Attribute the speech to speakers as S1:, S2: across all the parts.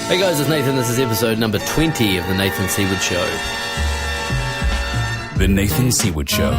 S1: Hey guys, it's Nathan. This is episode number 20 of The Nathan Seaward Show.
S2: The Nathan Seaward Show.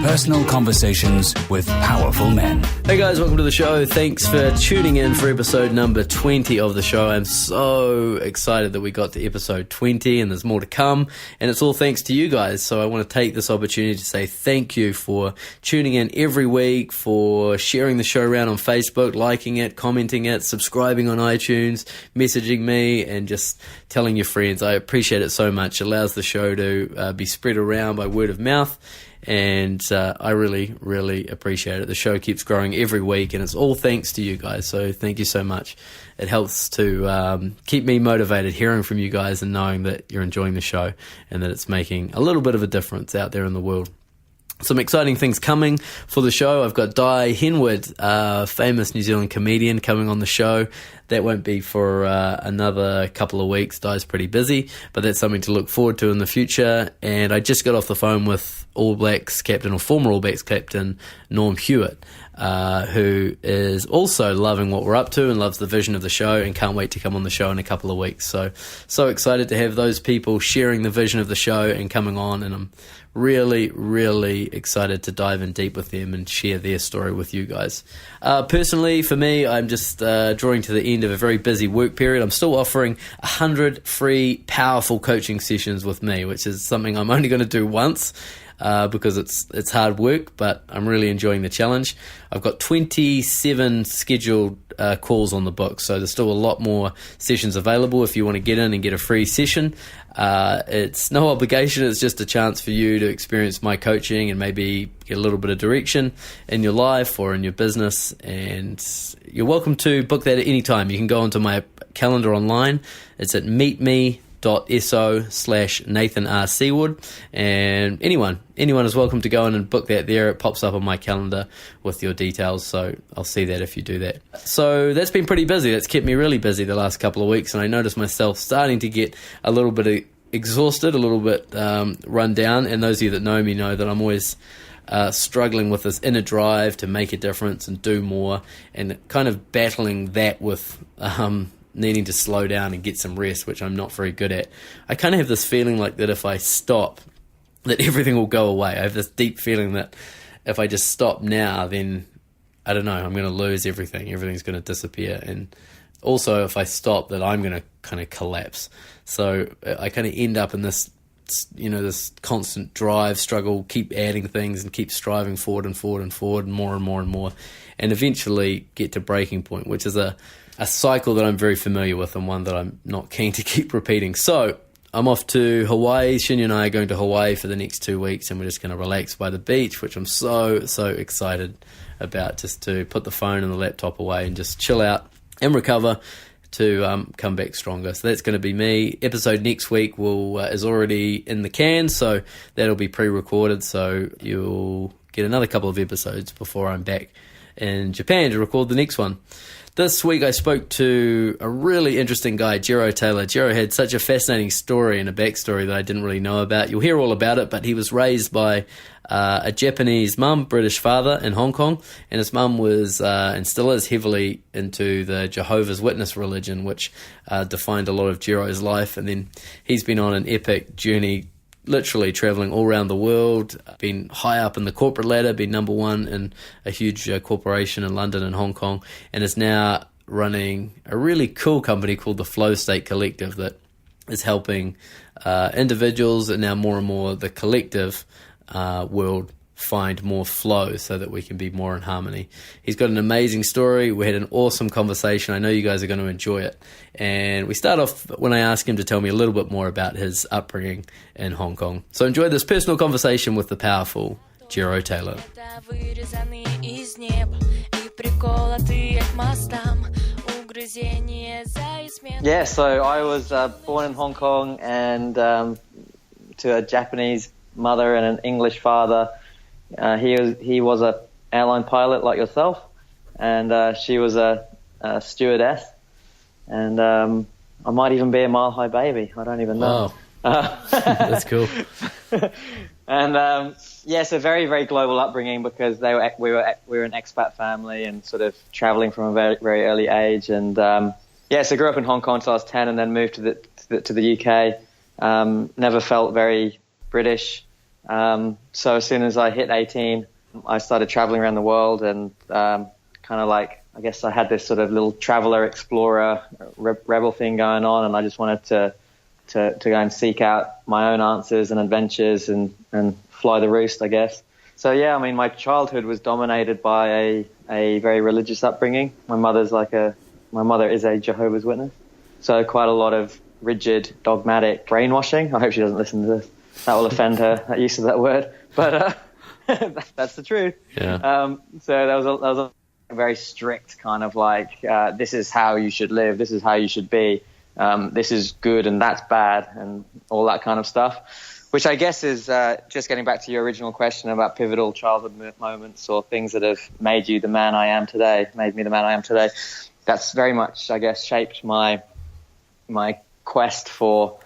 S2: Personal conversations with powerful men.
S1: Hey guys, welcome to the show. Thanks for tuning in for episode number 20 of the show. I'm so excited that we got to episode 20 and there's more to come. And it's all thanks to you guys. So I want to take this opportunity to say thank you for tuning in every week, for sharing the show around on Facebook, liking it, commenting it, subscribing on iTunes, messaging me, and just telling your friends. I appreciate it so much. It allows the show to be spread around by word of mouth. And I really, really appreciate it. The show keeps growing every week, and it's all thanks to you guys. So thank you so much. It helps to keep me motivated, hearing from you guys and knowing that you're enjoying the show and that it's making a little bit of a difference out there in the world. Some exciting things coming for the show. I've got Di Henwood, famous New Zealand comedian, coming on the show. That won't be for another couple of weeks. Di's pretty busy, but that's something to look forward to in the future. And I just got off the phone with All Blacks captain, or former All Blacks captain, Norm Hewitt, who is also loving what we're up to and loves the vision of the show and can't wait to come on the show in a couple of weeks. So excited to have those people sharing the vision of the show and coming on, and I'm really, really excited to dive in deep with them and share their story with you guys. Personally, for me, I'm just drawing to the end of a very busy work period. I'm still offering 100 free, powerful coaching sessions with me, which is something I'm only going to do once because it's hard work, but I'm really enjoying the challenge. I've got 27 scheduled calls on the book, so there's still a lot more sessions available if you want to get in and get a free session. It's no obligation, it's just a chance for you to experience my coaching and maybe get a little bit of direction in your life or in your business, and you're welcome to book that at any time. You can go onto my calendar online. It's at meetme.so/Nathan R. Seaward, and anyone is welcome to go in and book that there. It pops up on my calendar with your details, so I'll see that if you do that. So that's been pretty busy. That's kept me really busy the last couple of weeks, and I noticed myself starting to get a little bit exhausted, a little bit run down, and those of you that know me know that I'm always struggling with this inner drive to make a difference and do more, and kind of battling that with needing to slow down and get some rest, which I'm not very good at. I kind of have this feeling like that if I stop, that everything will go away. I have this deep feeling that if I just stop now, then, I don't know, I'm going to lose everything. Everything's going to disappear. And also, if I stop, that I'm going to kind of collapse. So I kind of end up in this, this constant drive, struggle, keep adding things and keep striving forward and forward and forward and more and more and more, and eventually get to breaking point, which is a cycle that I'm very familiar with and one that I'm not keen to keep repeating. So I'm off to Hawaii. Shinya and I are going to Hawaii for the next 2 weeks, and we're just going to relax by the beach, which I'm so excited about, just to put the phone and the laptop away and just chill out and recover to come back stronger. So that's going to be me. Episode next week is already in the can, so that'll be pre-recorded, so you'll get another couple of episodes before I'm back in Japan to record the next one. This week I spoke to a really interesting guy, Jiro Taylor. Jiro had such a fascinating story and a backstory that I didn't really know about. You'll hear all about it, but he was raised by a Japanese mum, British father in Hong Kong, and his mum was and still is heavily into the Jehovah's Witness religion, which defined a lot of Jiro's life. And then he's been on an epic journey, literally traveling all around the world, been high up in the corporate ladder, been number one in a huge corporation in London and Hong Kong, and is now running a really cool company called the Flowstate Collective that is helping individuals and now more and more the collective world find more flow so that we can be more in harmony. He's got an amazing story. We had an awesome conversation. I know you guys are going to enjoy it. And we start off when I ask him to tell me a little bit more about his upbringing in Hong Kong. So enjoy this personal conversation with the powerful Jiro Taylor.
S3: Yeah, so I was born in Hong Kong and to a Japanese mother and an English father. He was a airline pilot like yourself, and she was a stewardess, and I might even be a Mile High baby. I don't even know.
S1: Wow. That's cool.
S3: And so very, very global upbringing, because we were an expat family and sort of traveling from a very, very early age. And Yeah, so I grew up in Hong Kong until I was 10 and then moved to the UK. Never felt very British. So as soon as I hit 18, I started traveling around the world and kind of like, I guess I had this sort of little traveler, explorer, rebel thing going on, and I just wanted to go and seek out my own answers and adventures and fly the roost, I guess. So yeah, I mean, my childhood was dominated by a very religious upbringing. My mother is a Jehovah's Witness, so quite a lot of rigid, dogmatic brainwashing. I hope she doesn't listen to this. That will offend her, that use of that word, but that's the truth.
S1: Yeah.
S3: So that was a very strict kind of like, this is how you should live, this is how you should be, this is good and that's bad, and all that kind of stuff, which I guess is just getting back to your original question about pivotal childhood moments or things that have made me the man I am today. That's very much, I guess, shaped my quest for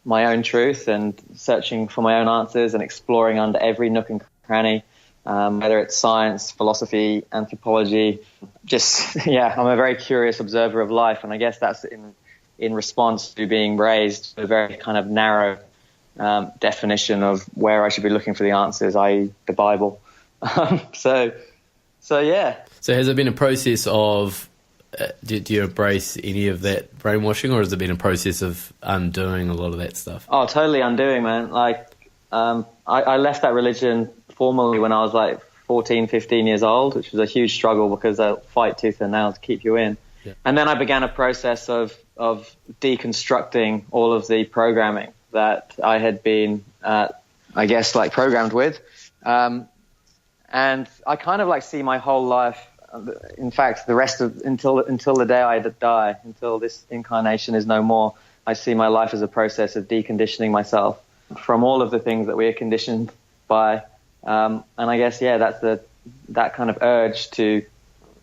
S3: my own truth and searching for my own answers and exploring under every nook and cranny, whether it's science, philosophy, anthropology. I'm a very curious observer of life, and I guess that's in response to being raised to a very kind of narrow definition of where I should be looking for the answers, i.e. the Bible. So yeah.
S1: So has it been a process of, do you embrace any of that brainwashing, or has it been a process of undoing a lot of that stuff?
S3: Oh, totally undoing, man. Like, I left that religion formally when I was like 14, 15 years old, which was a huge struggle because they'll fight tooth and nail to keep you in. Yeah. And then I began a process of deconstructing all of the programming that I had been, I guess, like programmed with. And I kind of like see my whole life, in fact, the rest of, until the day I die, until this incarnation is no more, I see my life as a process of deconditioning myself from all of the things that we are conditioned by. And I guess, yeah, that's that kind of urge to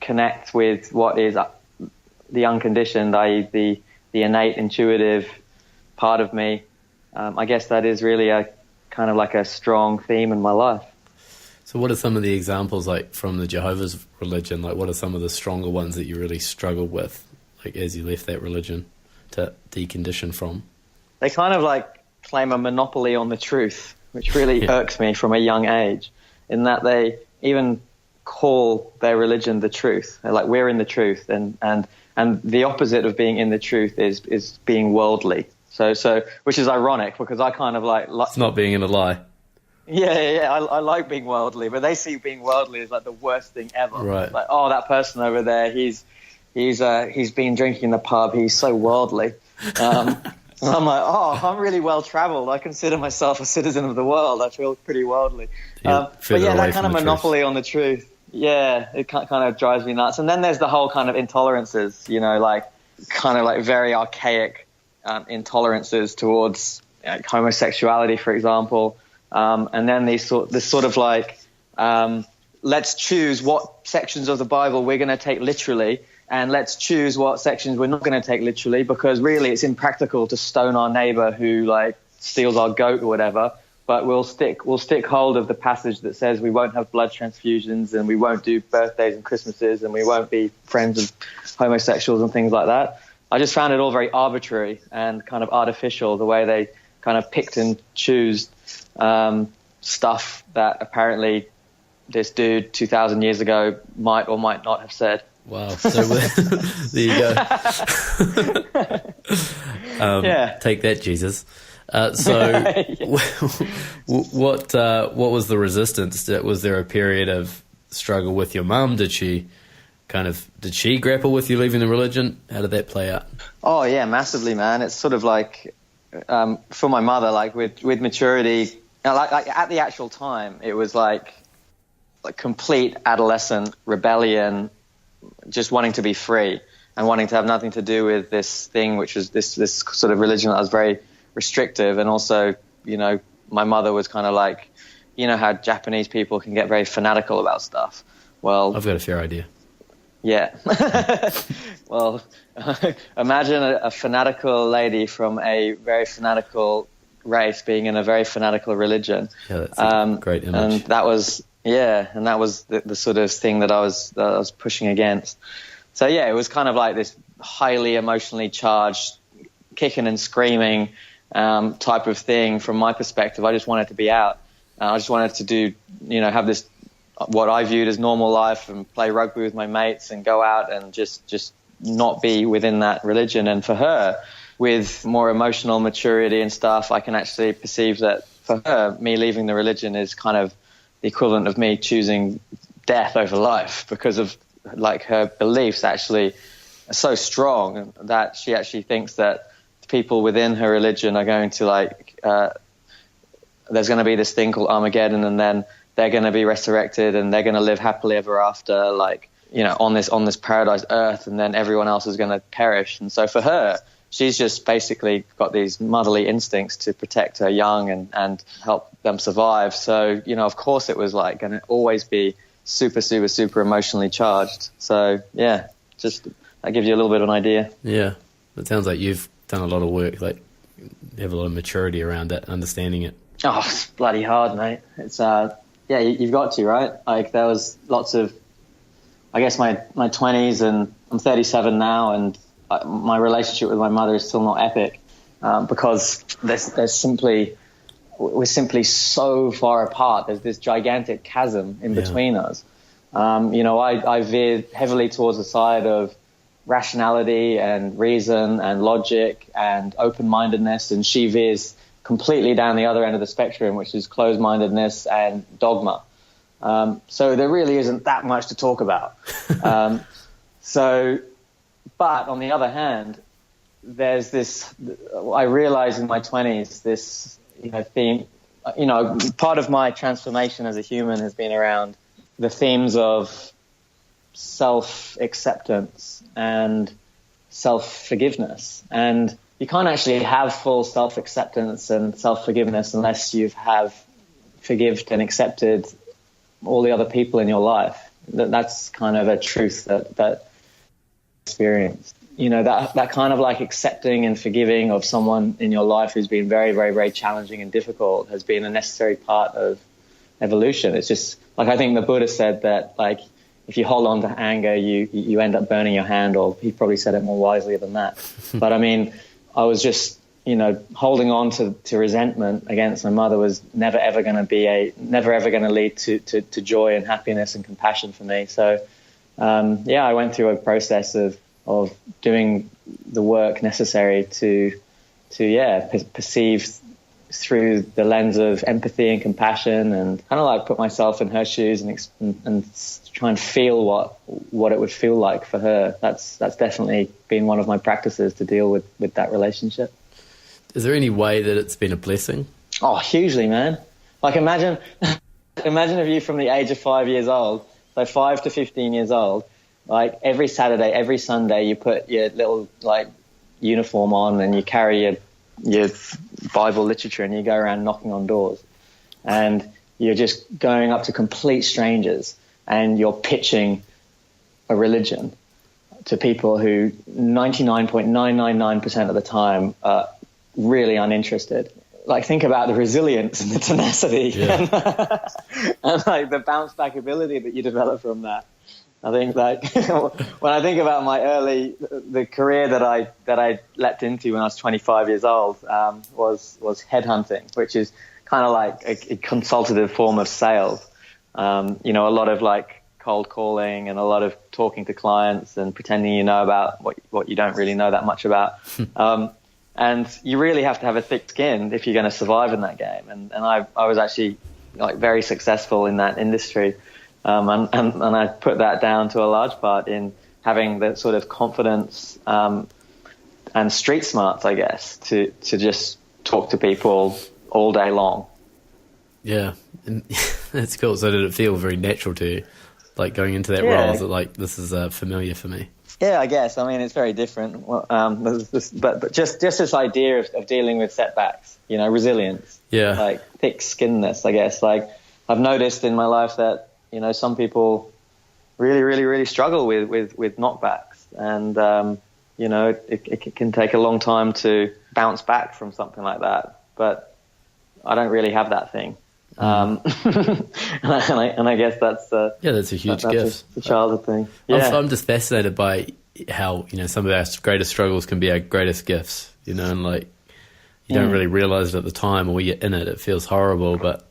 S3: connect with what is the unconditioned, i.e. the innate, intuitive part of me. I guess that is really a kind of like a strong theme in my life.
S1: So what are some of the examples, like, from the Jehovah's religion? Like, what are some of the stronger ones that you really struggled with, like, as you left that religion to decondition from?
S3: They kind of like claim a monopoly on the truth, which really irks me from a young age, in that they even call their religion the truth. They're like, we're in the truth, and the opposite of being in the truth is being worldly. So which is ironic, because I kind of like
S1: it's not being in a lie.
S3: Yeah. I like being worldly, but they see being worldly as like the worst thing ever.
S1: Right.
S3: Like, oh, that person over there, he's been drinking in the pub. He's so worldly. And I'm like, oh, I'm really well traveled. I consider myself a citizen of the world. I feel pretty worldly. But yeah, that kind of monopoly on the truth. Yeah, it kind of drives me nuts. And then there's the whole kind of intolerances, like kind of like very archaic intolerances towards homosexuality, for example. And then this sort of like, let's choose what sections of the Bible we're going to take literally, and let's choose what sections we're not going to take literally, because really it's impractical to stone our neighbor who like steals our goat or whatever. But we'll stick hold of the passage that says we won't have blood transfusions, and we won't do birthdays and Christmases, and we won't be friends of homosexuals and things like that. I just found it all very arbitrary and kind of artificial, the way they kind of picked and chose stuff that apparently this dude 2,000 years ago might or might not have said.
S1: Wow. So there you go. Take that, Jesus. What was the resistance? Was there a period of struggle with your mum? Did she grapple with you leaving the religion? How did that play out?
S3: Oh yeah, massively, man. It's sort of like, for my mother, like with maturity, like at the actual time, it was like complete adolescent rebellion, just wanting to be free and wanting to have nothing to do with this thing, which was this sort of religion that was very restrictive. And also, my mother was kind of like, how Japanese people can get very fanatical about stuff. Well,
S1: I've got a fair idea.
S3: Yeah. Well, imagine a fanatical lady from a very fanatical race being in a very fanatical religion.
S1: Yeah, that's a great image.
S3: And that was the sort of thing that I was pushing against. So yeah, it was kind of like this highly emotionally charged, kicking and screaming type of thing. From my perspective, I just wanted to be out. I just wanted to do, have this, what I viewed as normal life, and play rugby with my mates and go out and just not be within that religion. And for her, with more emotional maturity and stuff, I can actually perceive that for her, me leaving the religion is kind of the equivalent of me choosing death over life, because of like her beliefs actually are so strong that she actually thinks that people within her religion are going to there's going to be this thing called Armageddon, and then they're going to be resurrected and they're going to live happily ever after, on this paradise earth, and then everyone else is going to perish. And so for her, she's just basically got these motherly instincts to protect her young and help them survive. So, of course it was like going to always be super, super, super emotionally charged. So yeah, just that gives you a little bit of an idea.
S1: Yeah, it sounds like you've done a lot of work, like you have a lot of maturity around that, understanding it.
S3: Oh, it's bloody hard, mate. It's you've got to, right? Like there was lots of, I guess my 20s, and I'm 37 now, and my relationship with my mother is still not epic because we're simply so far apart. There's this gigantic chasm in between us. I veered heavily towards the side of rationality and reason and logic and open-mindedness, and she veers completely down the other end of the spectrum, which is closed-mindedness and dogma. So there really isn't that much to talk about. But on the other hand, there's this, I realized in my 20s, this, theme, part of my transformation as a human has been around the themes of self-acceptance and self-forgiveness. And you can't actually have full self-acceptance and self-forgiveness unless you have forgived and accepted all the other people in your life. That's kind of a truth that experienced. That kind of like accepting and forgiving of someone in your life who's been very, very, very challenging and difficult has been a necessary part of evolution. It's just like, I think the Buddha said that, like, if you hold on to anger, you end up burning your hand, or he probably said it more wisely than that. But I mean, I was just, holding on to resentment against my mother was never ever going to lead to joy and happiness and compassion for me. So, I went through a process of doing the work necessary to perceive through the lens of empathy and compassion, and kind of like put myself in her shoes and try and feel what it would feel like for her. That's definitely been one of my practices to deal with that relationship.
S1: Is there any way that it's been a blessing?
S3: Oh, hugely, man. Like imagine if you, from the age of 5 years old, so 5 to 15 years old, like every Saturday, every Sunday, you put your little like uniform on and you carry your Bible literature and you go around knocking on doors, and you're just going up to complete strangers and you're pitching a religion to people who 99.999% of the time are really uninterested. Like, think about the resilience and the tenacity and like the bounce back ability that you develop from that. I think like when I think about the career that I leapt into when I was 25 years old was headhunting, which is kind of like a consultative form of sales. A lot of like cold calling and a lot of talking to clients and pretending you know about what you don't really know that much about. And you really have to have a thick skin if you're going to survive in that game. And I was actually like very successful in that industry. And I put that down to a large part in having the sort of confidence and street smarts, I guess, to just talk to people all day long.
S1: Yeah, and that's cool. So did it feel very natural to you, like going into that role? Is it like, this is familiar for me?
S3: Yeah, I guess. I mean, it's very different. But just this idea of dealing with setbacks, resilience. Yeah. Like thick-skinnedness, I guess. Like I've noticed in my life that, some people really, really, really struggle with knockbacks. And, it can take a long time to bounce back from something like that. But I don't really have that thing. and I guess that's
S1: that's a huge gift.
S3: The childhood thing. Yeah.
S1: I'm just fascinated by how, you know, some of our greatest struggles can be our greatest gifts, you know, and like you don't really realize it at the time, or you're in it, it feels horrible, but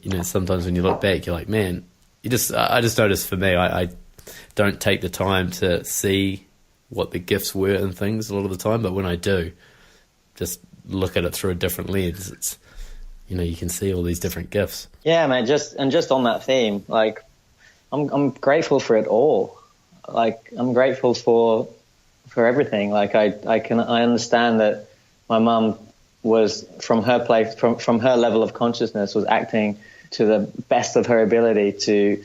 S1: you know, sometimes when you look back, you're like, man, I just noticed for me, I don't take the time to see what the gifts were and things a lot of the time, but when I do, just look at it through a different lens. It's, you know, you can see all these different gifts. Yeah, man. Just on that theme, like, I'm grateful for it all. Like, I'm grateful for everything. Like, I understand that my mum was, from her place, from her level of consciousness, was acting to the best of her ability to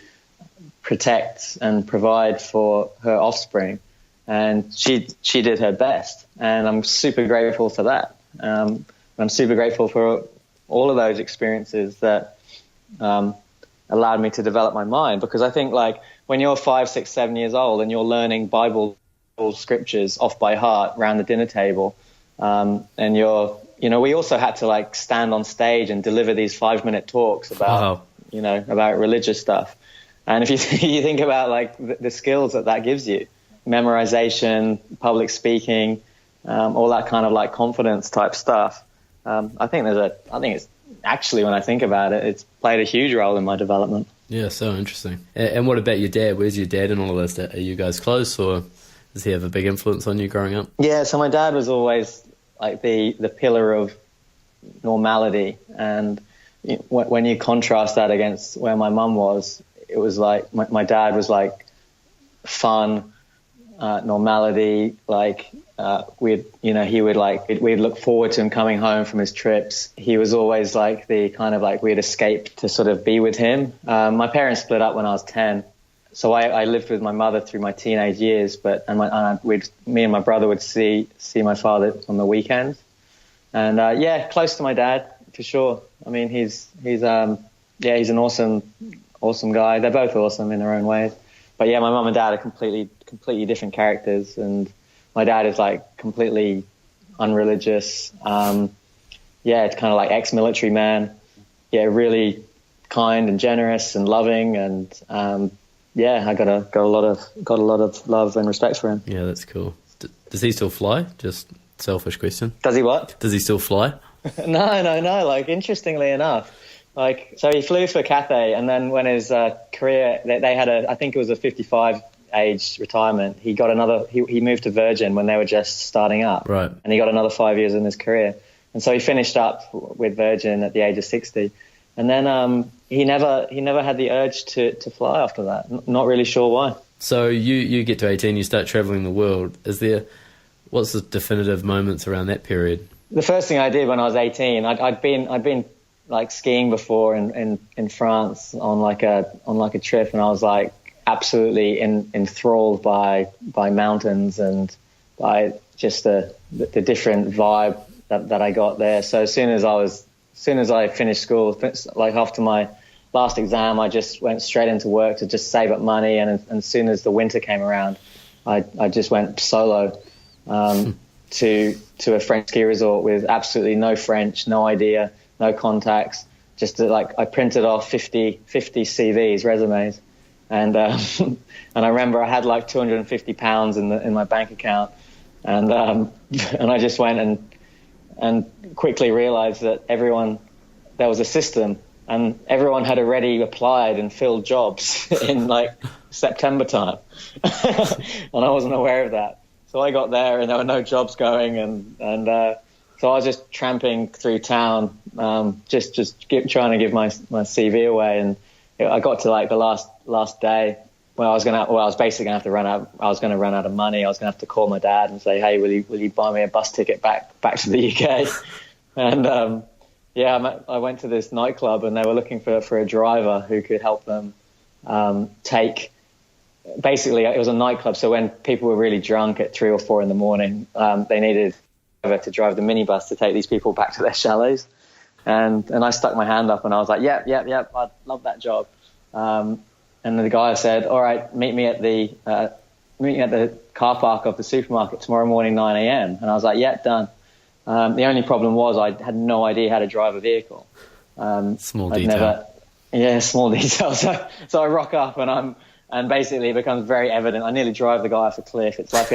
S1: protect and provide for her offspring, and she did her best, and I'm super grateful for that. I'm super grateful for all of those experiences that allowed me to develop my mind, because I think, like, when you're 5, 6, 7 years old and you're learning Bible scriptures off by heart around the dinner table, and we also had to, like, stand on stage and deliver these 5-minute talks about, about religious stuff. And if you think about, like, the skills that gives you, memorization, public speaking, all that kind of, like, confidence type stuff, I think it's actually, when I think about it, it's played a huge role in my development. Yeah, so interesting. And what about your dad? Where's your dad in all of this? Are you guys close, or does he have a big influence on you growing up? Yeah, so my dad was always, like, the pillar of normality. And when you contrast that against where my mum was, it was like my dad was like fun, normality, like we'd look forward to him coming home from his trips. He was always like the kind of, like, we'd escape to sort of be with him. My parents split up when I was 10, so I lived with my mother through my teenage years, me and my brother would see my father on the weekends. And close to my dad for sure. I mean, he's an awesome guy. They're both awesome in their own ways. But yeah, my mum and dad are completely different characters, and my dad is, like, completely unreligious. It's kind of like ex-military man. Yeah, really kind and generous and loving, and I got a lot of love and respect for him. Yeah, that's cool. Does he still fly? Just selfish question. Does he what? Does he still fly? No. Like, interestingly enough, like, so he flew for Cathay, and then when his career, they had I think it was a 55 age retirement. He got he moved to Virgin when they were just starting up. Right. And he got another 5 years in his career. And so he finished up with Virgin at the age of 60. And then he never had the urge to fly after that. Not really sure why. So you get to 18, you start traveling the world. What's the definitive moments around that period? The first thing I did when I was 18, I'd been like skiing before in France on like a trip, and I was like absolutely enthralled by mountains and by just the different vibe that I got there. So as soon as I finished school, like after my last exam, I just went straight into work to just save up money, and as soon as the winter came around, I just went solo to a French ski resort with absolutely no French, no idea, no contacts. I printed off 50 CVs, resumes, and I remember I had like £250 in my bank account, and I just went and quickly realized that there was a system, and everyone had already applied and filled jobs in like September time, and I wasn't aware of that. So I got there and there were no jobs going, and so I was just tramping through town, just trying to give my CV away. And I got to like the last day where I was basically gonna have to run out. I was gonna run out of money. I was gonna have to call my dad and say, "Hey, will you buy me a bus ticket back to the UK?" And I went to this nightclub, and they were looking for a driver who could help them take. Basically, it was a nightclub, so when people were really drunk at 3 or 4 in the morning, they needed to drive the minibus to take these people back to their chalets. And I stuck my hand up and I was like, yep, I'd love that job. And the guy said, all right, meet me at the car park of the supermarket tomorrow morning, 9 a.m. And I was like, yeah, done. The only problem was I had no idea how to drive a vehicle. Small detail.
S3: Small detail. So I rock up and basically it becomes very evident. I nearly drive the guy off a cliff. It's like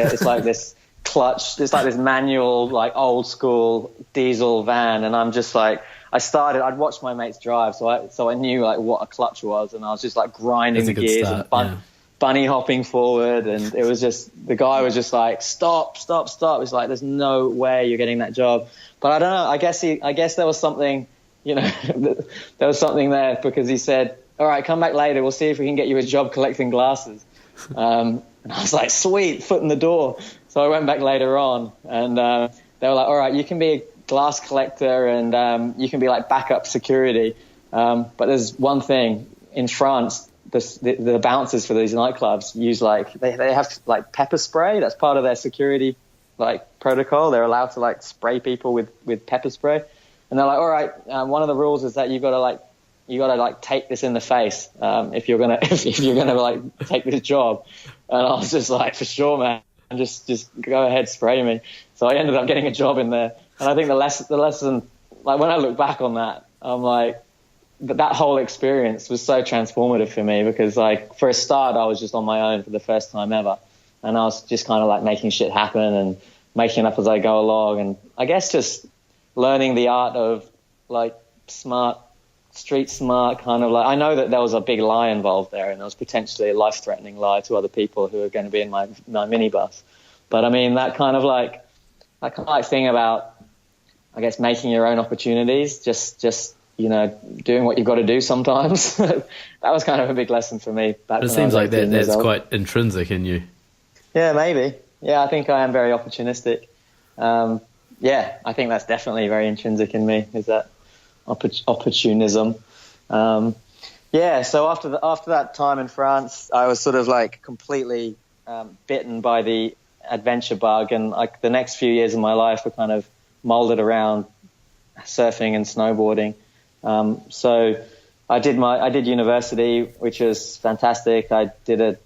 S3: this clutch. It's like this manual, like old school diesel van, and I'm just like, I'd watched my mates drive, so I knew like what a clutch was, and I was just like grinding the gears and bunny hopping forward, and it was just, the guy was just like, stop. It's like, there's no way you're getting that job. But I don't know. I guess there was something, there was something there, because he said, all right, come back later. We'll see if we can get you a job collecting glasses. And I was like, sweet, foot in the door. So I went back later on, and they were like, all right, you can be a glass collector, and you can be like backup security. But there's one thing in France. The bouncers for these nightclubs use they have like pepper spray. That's part of their security like protocol. They're allowed to like spray people with pepper spray, and they're like, all right, one of the rules is that you gotta take this in the face if you're gonna like take this job. And I was just like, for sure, man, just go ahead, spray me. So I ended up getting a job in there, and I think the lesson, like when I look back on that, I'm like, but that whole experience was so transformative for me, because like for a start, I was just on my own for the first time ever. And I was just kind of like making shit happen and making up as I go along. And I guess just learning the art of like street smart kind of like, I know that there was a big lie involved there, and there was potentially a life-threatening lie to other people who are going to be in my minibus. But I mean, that kind of like thing about, I guess, making your own opportunities, just doing what you've got to do sometimes. That was kind of a big lesson for me.
S1: It seems like that's quite intrinsic in you.
S3: Yeah, maybe. Yeah, I think I am very opportunistic. I think that's definitely very intrinsic in me, is that opportunism. So after that time in France, I was sort of like completely bitten by the adventure bug, and like the next few years of my life were kind of molded around surfing and snowboarding. So I did university, which was fantastic. I did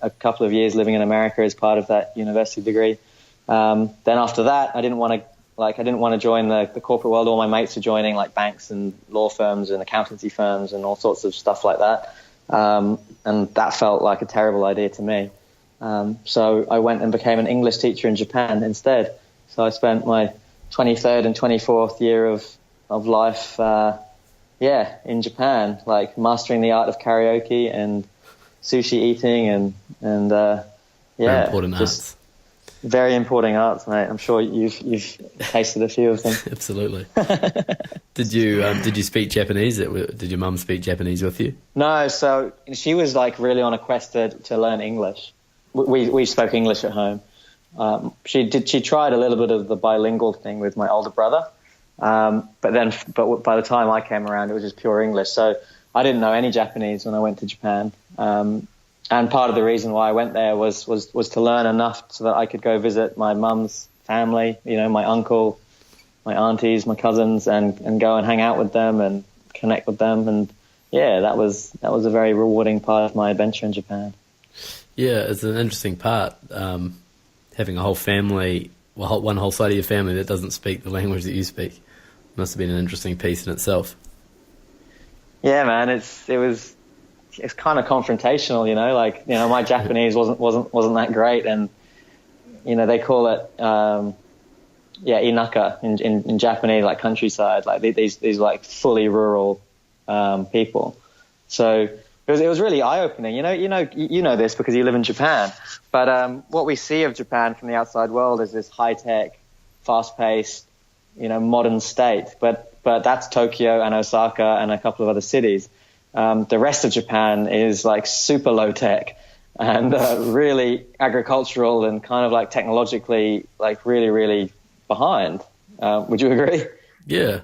S3: a couple of years living in America as part of that university degree. Then after that, I didn't want to join the corporate world. All my mates were joining like banks and law firms and accountancy firms and all sorts of stuff like that. And that felt like a terrible idea to me. So I went and became an English teacher in Japan instead. So I spent my 23rd and 24th year of life, in Japan, like mastering the art of karaoke and sushi eating and
S1: very important arts.
S3: Very important arts, mate. I'm sure you've tasted a few of them.
S1: Absolutely. Did you speak Japanese? Did your mum speak Japanese with you?
S3: No, so she was like really on a quest to learn English. We spoke English at home. She tried a little bit of the bilingual thing with my older brother, but by the time I came around, it was just pure English. So I didn't know any Japanese when I went to Japan. And part of the reason why I went there was to learn enough so that I could go visit my mum's family, my uncle, my aunties, my cousins, and go and hang out with them and connect with them. And yeah, that was a very rewarding part of my adventure in Japan.
S1: Yeah, it's an interesting part. Having a whole family, one whole side of your family that doesn't speak the language that you speak, must have been an interesting piece in itself. Yeah, man, it's kind of confrontational, my Japanese wasn't that great, and they call it inaka in Japanese, like countryside, like these like fully rural people. So it was really eye-opening. You know this because you live in Japan, but what we see of Japan from the outside world is this high-tech, fast-paced, modern state, but that's Tokyo and Osaka and a couple of other cities. The rest of Japan is like super low tech and really agricultural and kind of like technologically like really, really behind. Would you agree? Yeah.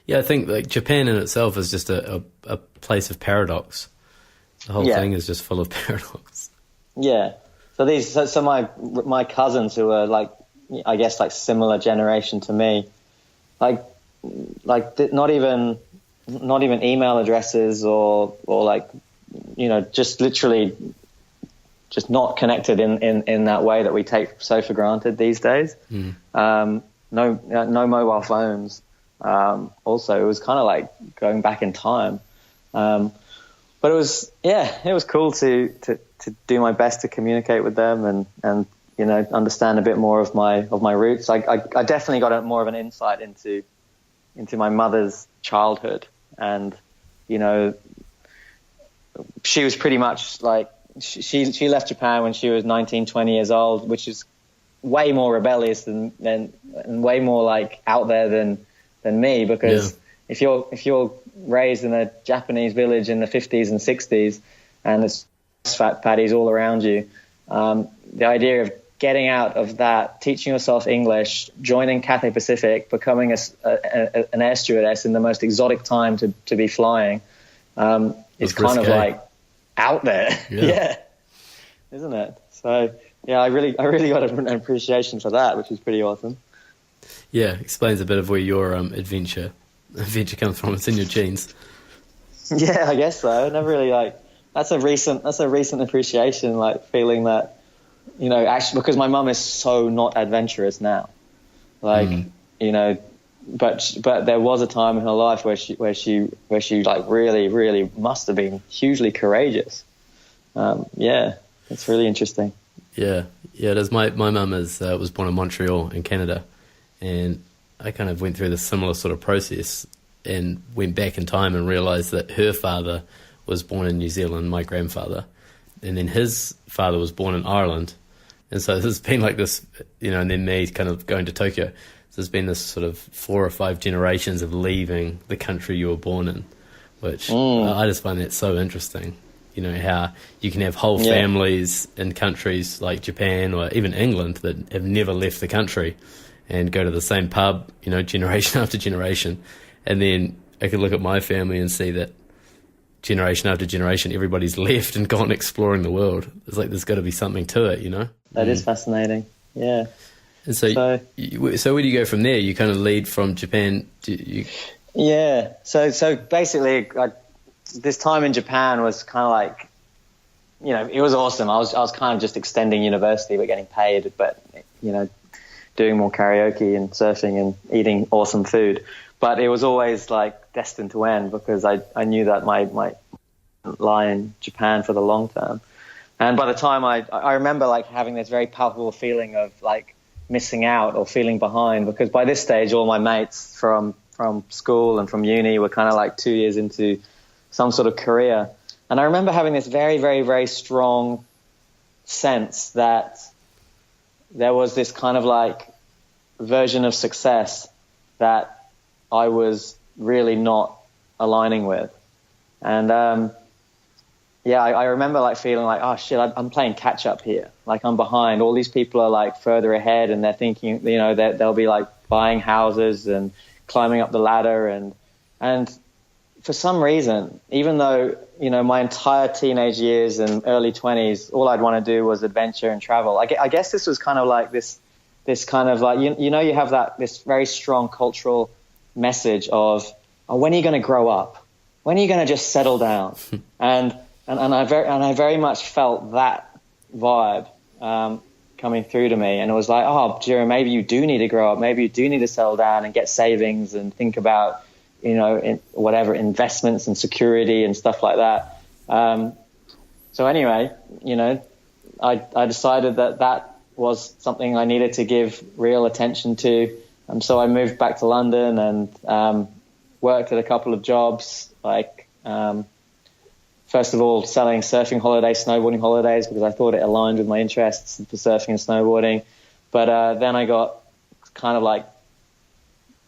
S1: I think like Japan in itself is just a place of paradox. The whole thing is just full of paradox. Yeah.
S3: So my cousins who are like, I guess like similar generation to me, like not even email addresses or like, just literally just not connected in that way that we take so for granted these days. No mobile phones. Also, it was kind of like going back in time. But it was cool to do my best to communicate with them and you know, understand a bit more of my roots. I definitely got more of an insight into my mother's childhood, and you know, she was pretty much like she left Japan when she was 19, 20 years old, which is way more rebellious and way more like out there than me, because if you're raised in a Japanese village in the 50s and 60s and there's fat paddies all around you, the idea of getting out of that, teaching yourself English, joining Cathay Pacific, becoming an air stewardess in the most exotic time to be flying, is kind of like out there. Yeah. Isn't it? So yeah, I really got an appreciation for that, which is pretty awesome.
S1: Yeah, explains a bit of where your adventure comes from. It's in your genes.
S3: Yeah, I guess so. I never really that's a recent appreciation, like feeling that, you know, actually, because my mum is so not adventurous now, like you know, but there was a time in her life where she like really must have been hugely courageous. Yeah, it's really interesting.
S1: Yeah, it is. My mum was born in Montreal in Canada, and I kind of went through this similar sort of process and went back in time and realised that her father was born in New Zealand, my grandfather, and then his father was born in Ireland. And so there's been like this, you know, and then me kind of going to Tokyo. So there's been this sort of 4 or 5 generations of leaving the country you were born in, which I just find that so interesting. You know, how you can have whole families in countries like Japan or even England that have never left the country and go to the same pub, you know, generation after generation. And then I could look at my family and see that generation after generation, everybody's left and gone exploring the world. It's like there's got to be something to it, you know?
S3: That is fascinating, yeah.
S1: And so where do you go from there? You kind of lead from Japan?
S3: Yeah, so basically, this time in Japan was kind of like, you know, it was awesome. I was kind of just extending university but getting paid, but, you know, doing more karaoke and surfing and eating awesome food. But it was always like destined to end, because I knew that my lie in Japan for the long term. And by the time I remember like having this very palpable feeling of like missing out or feeling behind, because by this stage all my mates from school and from uni were kind of like 2 years into some sort of career. And I remember having this very, very, very strong sense that there was this kind of like version of success that I was really not aligning with. And I remember like feeling like, oh shit, I'm playing catch up here. Like I'm behind. All these people are like further ahead, and they're thinking, you know, that they'll be like buying houses and climbing up the ladder. And for some reason, even though, you know, my entire teenage years and early 20s, all I'd want to do was adventure and travel. I guess this was kind of like this kind of like, you know, you have this very strong cultural message of, oh, when are you going to grow up? When are you going to just settle down? And I very much felt that vibe coming through to me. And it was like, oh, Jiro, maybe you do need to grow up. Maybe you do need to settle down and get savings and think about, you know, whatever investments and security and stuff like that. So anyway, you know, I decided that was something I needed to give real attention to. So I moved back to London and worked at a couple of jobs, like first of all selling surfing holidays, snowboarding holidays, because I thought it aligned with my interests for surfing and snowboarding. But then I got kind of like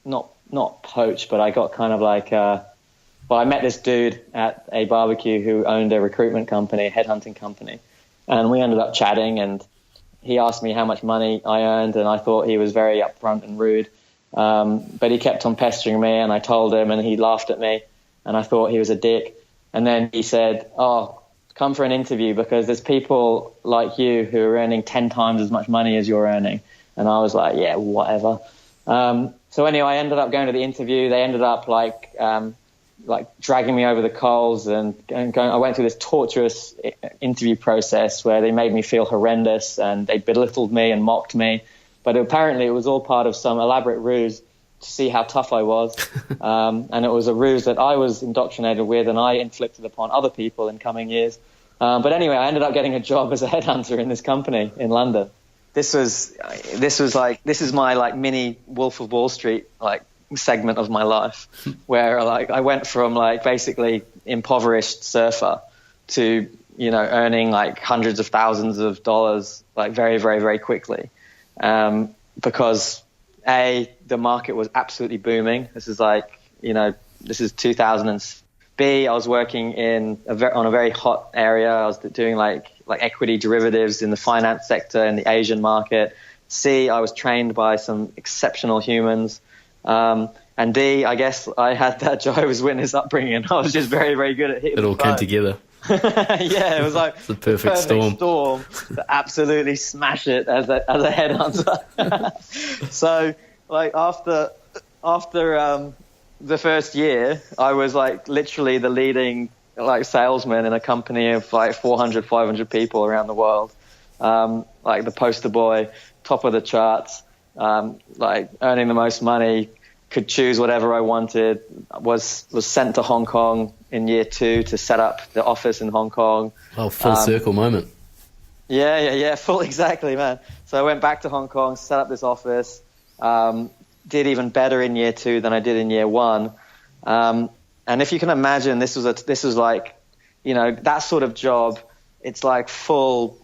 S3: not poached, but I got kind of like I met this dude at a barbecue who owned a recruitment company, a headhunting company, and we ended up chatting, and he asked me how much money I earned, and I thought he was very upfront and rude. But he kept on pestering me, and I told him, and he laughed at me, and I thought he was a dick. And then he said, oh, come for an interview, because there's people like you who are earning 10 times as much money as you're earning. And I was like, yeah, whatever. So anyway, I ended up going to the interview. They ended up like dragging me over the coals and going. I went through this torturous interview process where they made me feel horrendous, and they belittled me and mocked me. But apparently it was all part of some elaborate ruse to see how tough I was. And it was a ruse that I was indoctrinated with and I inflicted upon other people in coming years. But anyway, I ended up getting a job as a headhunter in this company in London. This is my like mini Wolf of Wall Street like segment of my life, where like I went from like basically impoverished surfer to, you know, earning like hundreds of thousands of dollars like very, very, very quickly. Because the market was absolutely booming. This is like, you know, this is 2000. B, I was working on a very hot area. I was doing like equity derivatives in the finance sector in the Asian market. C, I was trained by some exceptional humans. And D, I guess I had that Jehovah's Witness upbringing. I was just very, very good at hitting.
S1: It all came together.
S3: Yeah, it was like
S1: the perfect storm
S3: to absolutely smash it as a headhunter. So, like after the first year, I was like literally the leading like salesman in a company of like 400, 500 people around the world. Like the poster boy, top of the charts, like earning the most money, could choose whatever I wanted, was sent to Hong Kong in year 2 to set up the office in Hong Kong.
S1: Oh, full circle moment.
S3: Yeah, full, exactly, man. So I went back to Hong Kong, set up this office, did even better in year 2 than I did in year 1. And if you can imagine, this was like, you know, that sort of job, it's like full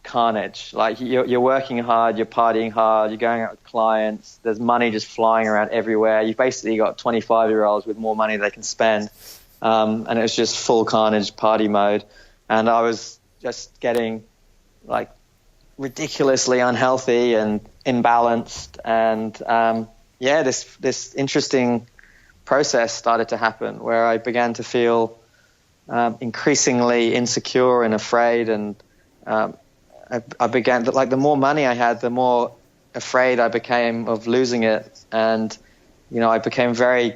S3: carnage. Like you're working hard, you're partying hard, you're going out with clients, there's money just flying around everywhere. You've basically got 25-year-olds with more money they can spend. And it was just full carnage party mode. And I was just getting like ridiculously unhealthy and imbalanced. And this interesting process started to happen where I began to feel increasingly insecure and afraid. And I began, like the more money I had, the more afraid I became of losing it. And, you know, I became very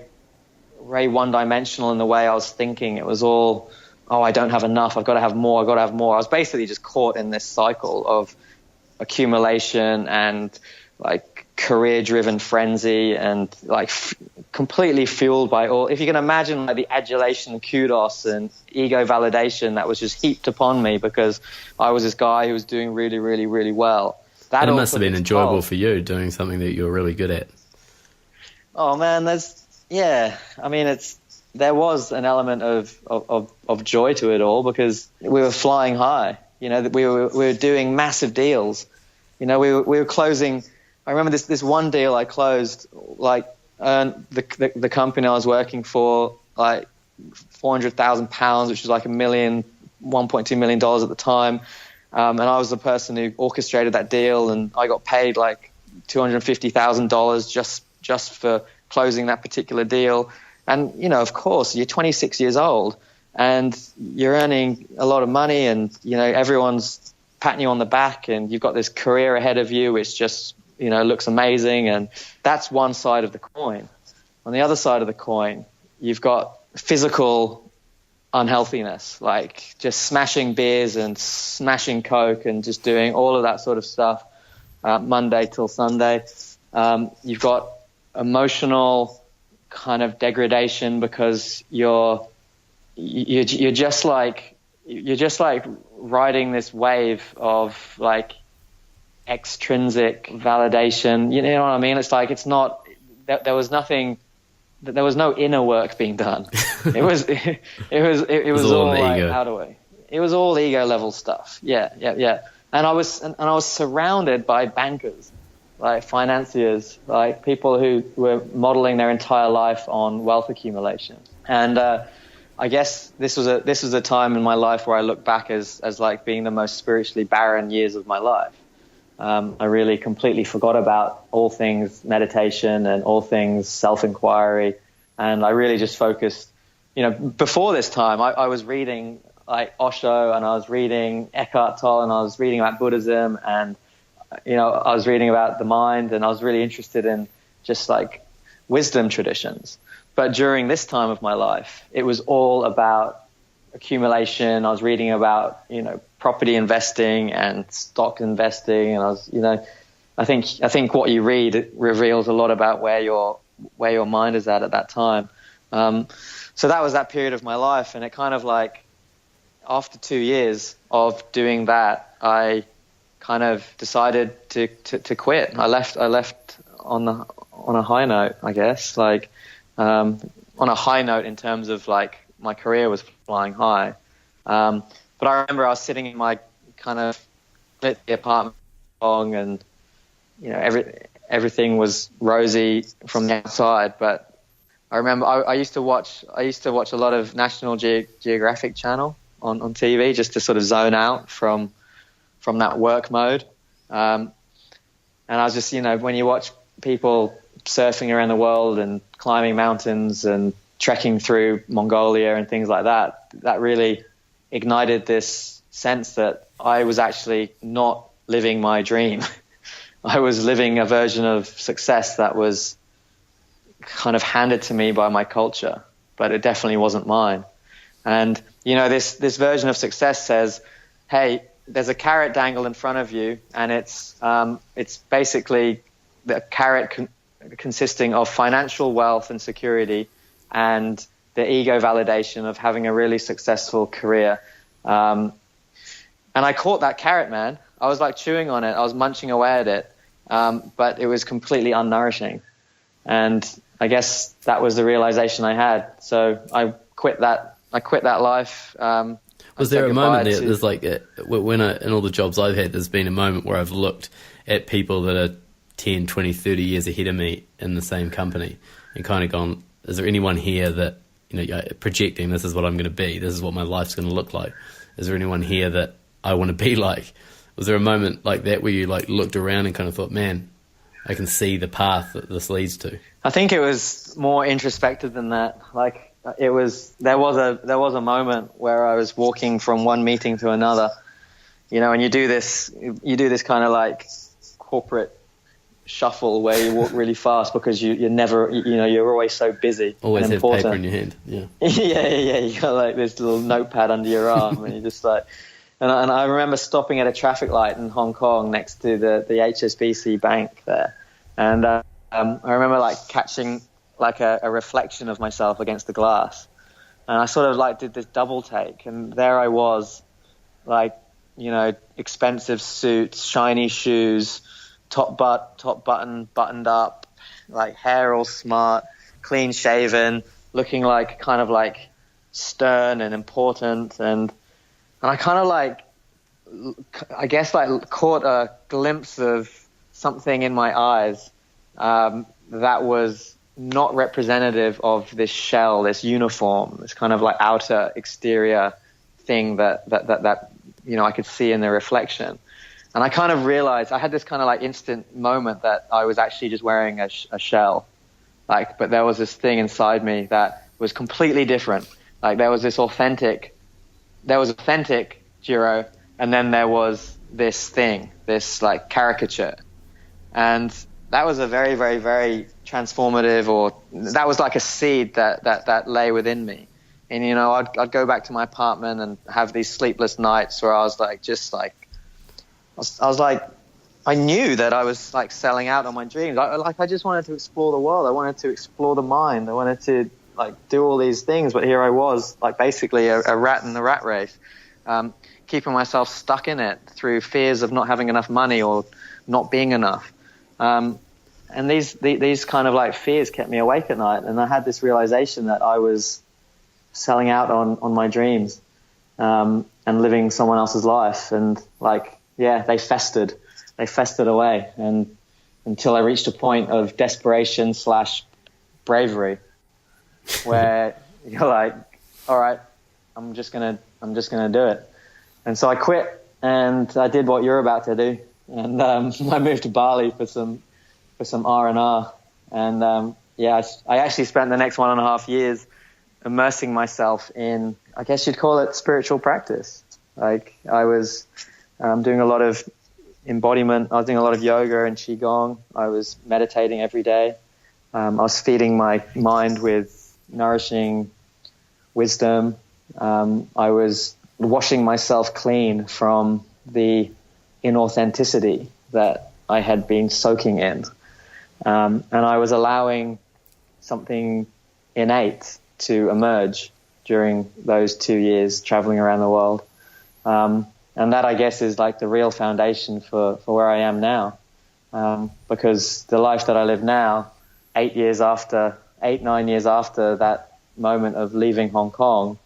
S3: one-dimensional in the way I was thinking. It was all, I don't have enough. I've got to have more. I've got to have more. I was basically just caught in this cycle of accumulation and like career-driven frenzy and like completely fueled by all. If you can imagine like the adulation, kudos, and ego validation that was just heaped upon me because I was this guy who was doing really, really, really well.
S1: That it must have been enjoyable for you, doing something that you were really good at.
S3: Oh man, there was an element of joy to it all because we were flying high. You know, we were doing massive deals. You know, we were closing. I remember this one deal I closed, like earned the company I was working for like £400,000, which was like $1.2 million at the time. And I was the person who orchestrated that deal, and I got paid like $250,000 just for closing that particular deal. And, you know, of course, you're 26 years old and you're earning a lot of money and, you know, everyone's patting you on the back and you've got this career ahead of you which just, you know, looks amazing. And that's one side of the coin. On the other side of the coin, you've got physical unhealthiness, like just smashing beers and smashing Coke and just doing all of that sort of stuff Monday till Sunday. You've got emotional kind of degradation because you're just like riding this wave of like extrinsic validation. You know what I mean? It's like it's not there was no inner work being done. It was all like outer way. It was all ego level stuff. Yeah. And I was surrounded by bankers, like financiers, like people who were modeling their entire life on wealth accumulation. And I guess this was a time in my life where I look back as like being the most spiritually barren years of my life. I really completely forgot about all things meditation and all things self-inquiry. And I really just focused, you know, before this time, I was reading like Osho and I was reading Eckhart Tolle and I was reading about Buddhism and, you know, I was reading about the mind and I was really interested in just like wisdom traditions. But during this time of my life, it was all about accumulation. I was reading about, you know, property investing and stock investing. And I was, you know, I think what you read reveals a lot about where your where your mind is at that time. So that was that period of my life, and it kind of like, after 2 years of doing that, I kind of decided to quit. I left on a high note, I guess, like on a high note in terms of like my career was flying high. But I remember I was sitting in my kind of lit apartment, and everything was rosy from the outside. But I remember I used to watch a lot of National Geographic Channel on TV, just to sort of zone out from that work mode. And I was just, when you watch people surfing around the world and climbing mountains and trekking through Mongolia and things like that, that really ignited this sense that I was actually not living my dream. I was living a version of success that was kind of handed to me by my culture, but it definitely wasn't mine. And, this version of success says, hey, there's a carrot dangled in front of you, and it's basically the carrot consisting of financial wealth and security and the ego validation of having a really successful career. And I caught that carrot, man. I was like chewing on it. I was munching away at it. But it was completely unnourishing. And I guess that was the realization I had. So I quit that life.
S1: Was there a moment there, there's like, in all the jobs I've had, there's been a moment where I've looked at people that are 10, 20, 30 years ahead of me in the same company and kind of gone, is there anyone here that, projecting this is what I'm going to be, this is what my life's going to look like? Is there anyone here that I want to be like? Was there a moment like that where you like looked around and kind of thought, man, I can see the path that this leads to?
S3: I think it was more introspective than that. Like there was a moment where I was walking from one meeting to another, and you do this kind of like corporate shuffle where you walk really fast because you're never, you're always so busy.
S1: Always
S3: and
S1: have
S3: important.
S1: paper in your hand. Yeah.
S3: yeah. You got like this little notepad under your arm, and you just like. And I remember stopping at a traffic light in Hong Kong next to the HSBC bank there, and I remember like catching like a reflection of myself against the glass, and I sort of like did this double take, and there I was, like expensive suits, shiny shoes, top button buttoned up, like hair all smart, clean shaven, looking like kind of like stern and important, and I kind of like, I guess like caught a glimpse of something in my eyes that was not representative of this shell, this uniform, this kind of like outer exterior thing that I could see in the reflection. And I kind of realized, I had this kind of like instant moment that I was actually just wearing a shell. Like, but there was this thing inside me that was completely different. Like there was authentic Jiro, and then there was this thing, this like caricature. And that was a very, very, very transformative, or that was like a seed that lay within me. And, I'd go back to my apartment and have these sleepless nights where I was like, I was like, I knew that I was like selling out on my dreams. I just wanted to explore the world. I wanted to explore the mind. I wanted to like do all these things, but here I was like basically a rat in the rat race. Keeping myself stuck in it through fears of not having enough money or not being enough. And these kind of like fears kept me awake at night. And I had this realization that I was selling out on my dreams, and living someone else's life. And like, they festered away. And until I reached a point of desperation / bravery where you're like, all right, I'm just going to do it. And so I quit, and I did what you're about to do, and I moved to Bali for some R&R, and I actually spent the next 1.5 years immersing myself in, I guess you'd call it, spiritual practice. Like I was doing a lot of embodiment, I was doing a lot of yoga and qigong. I was meditating every day. I was feeding my mind with nourishing wisdom. I was washing myself clean from the inauthenticity that I had been soaking in. And I was allowing something innate to emerge during those 2 years traveling around the world. And that, I guess, is like the real foundation for where I am now. Because the life that I live now, 9 years after that moment of leaving Hong Kong,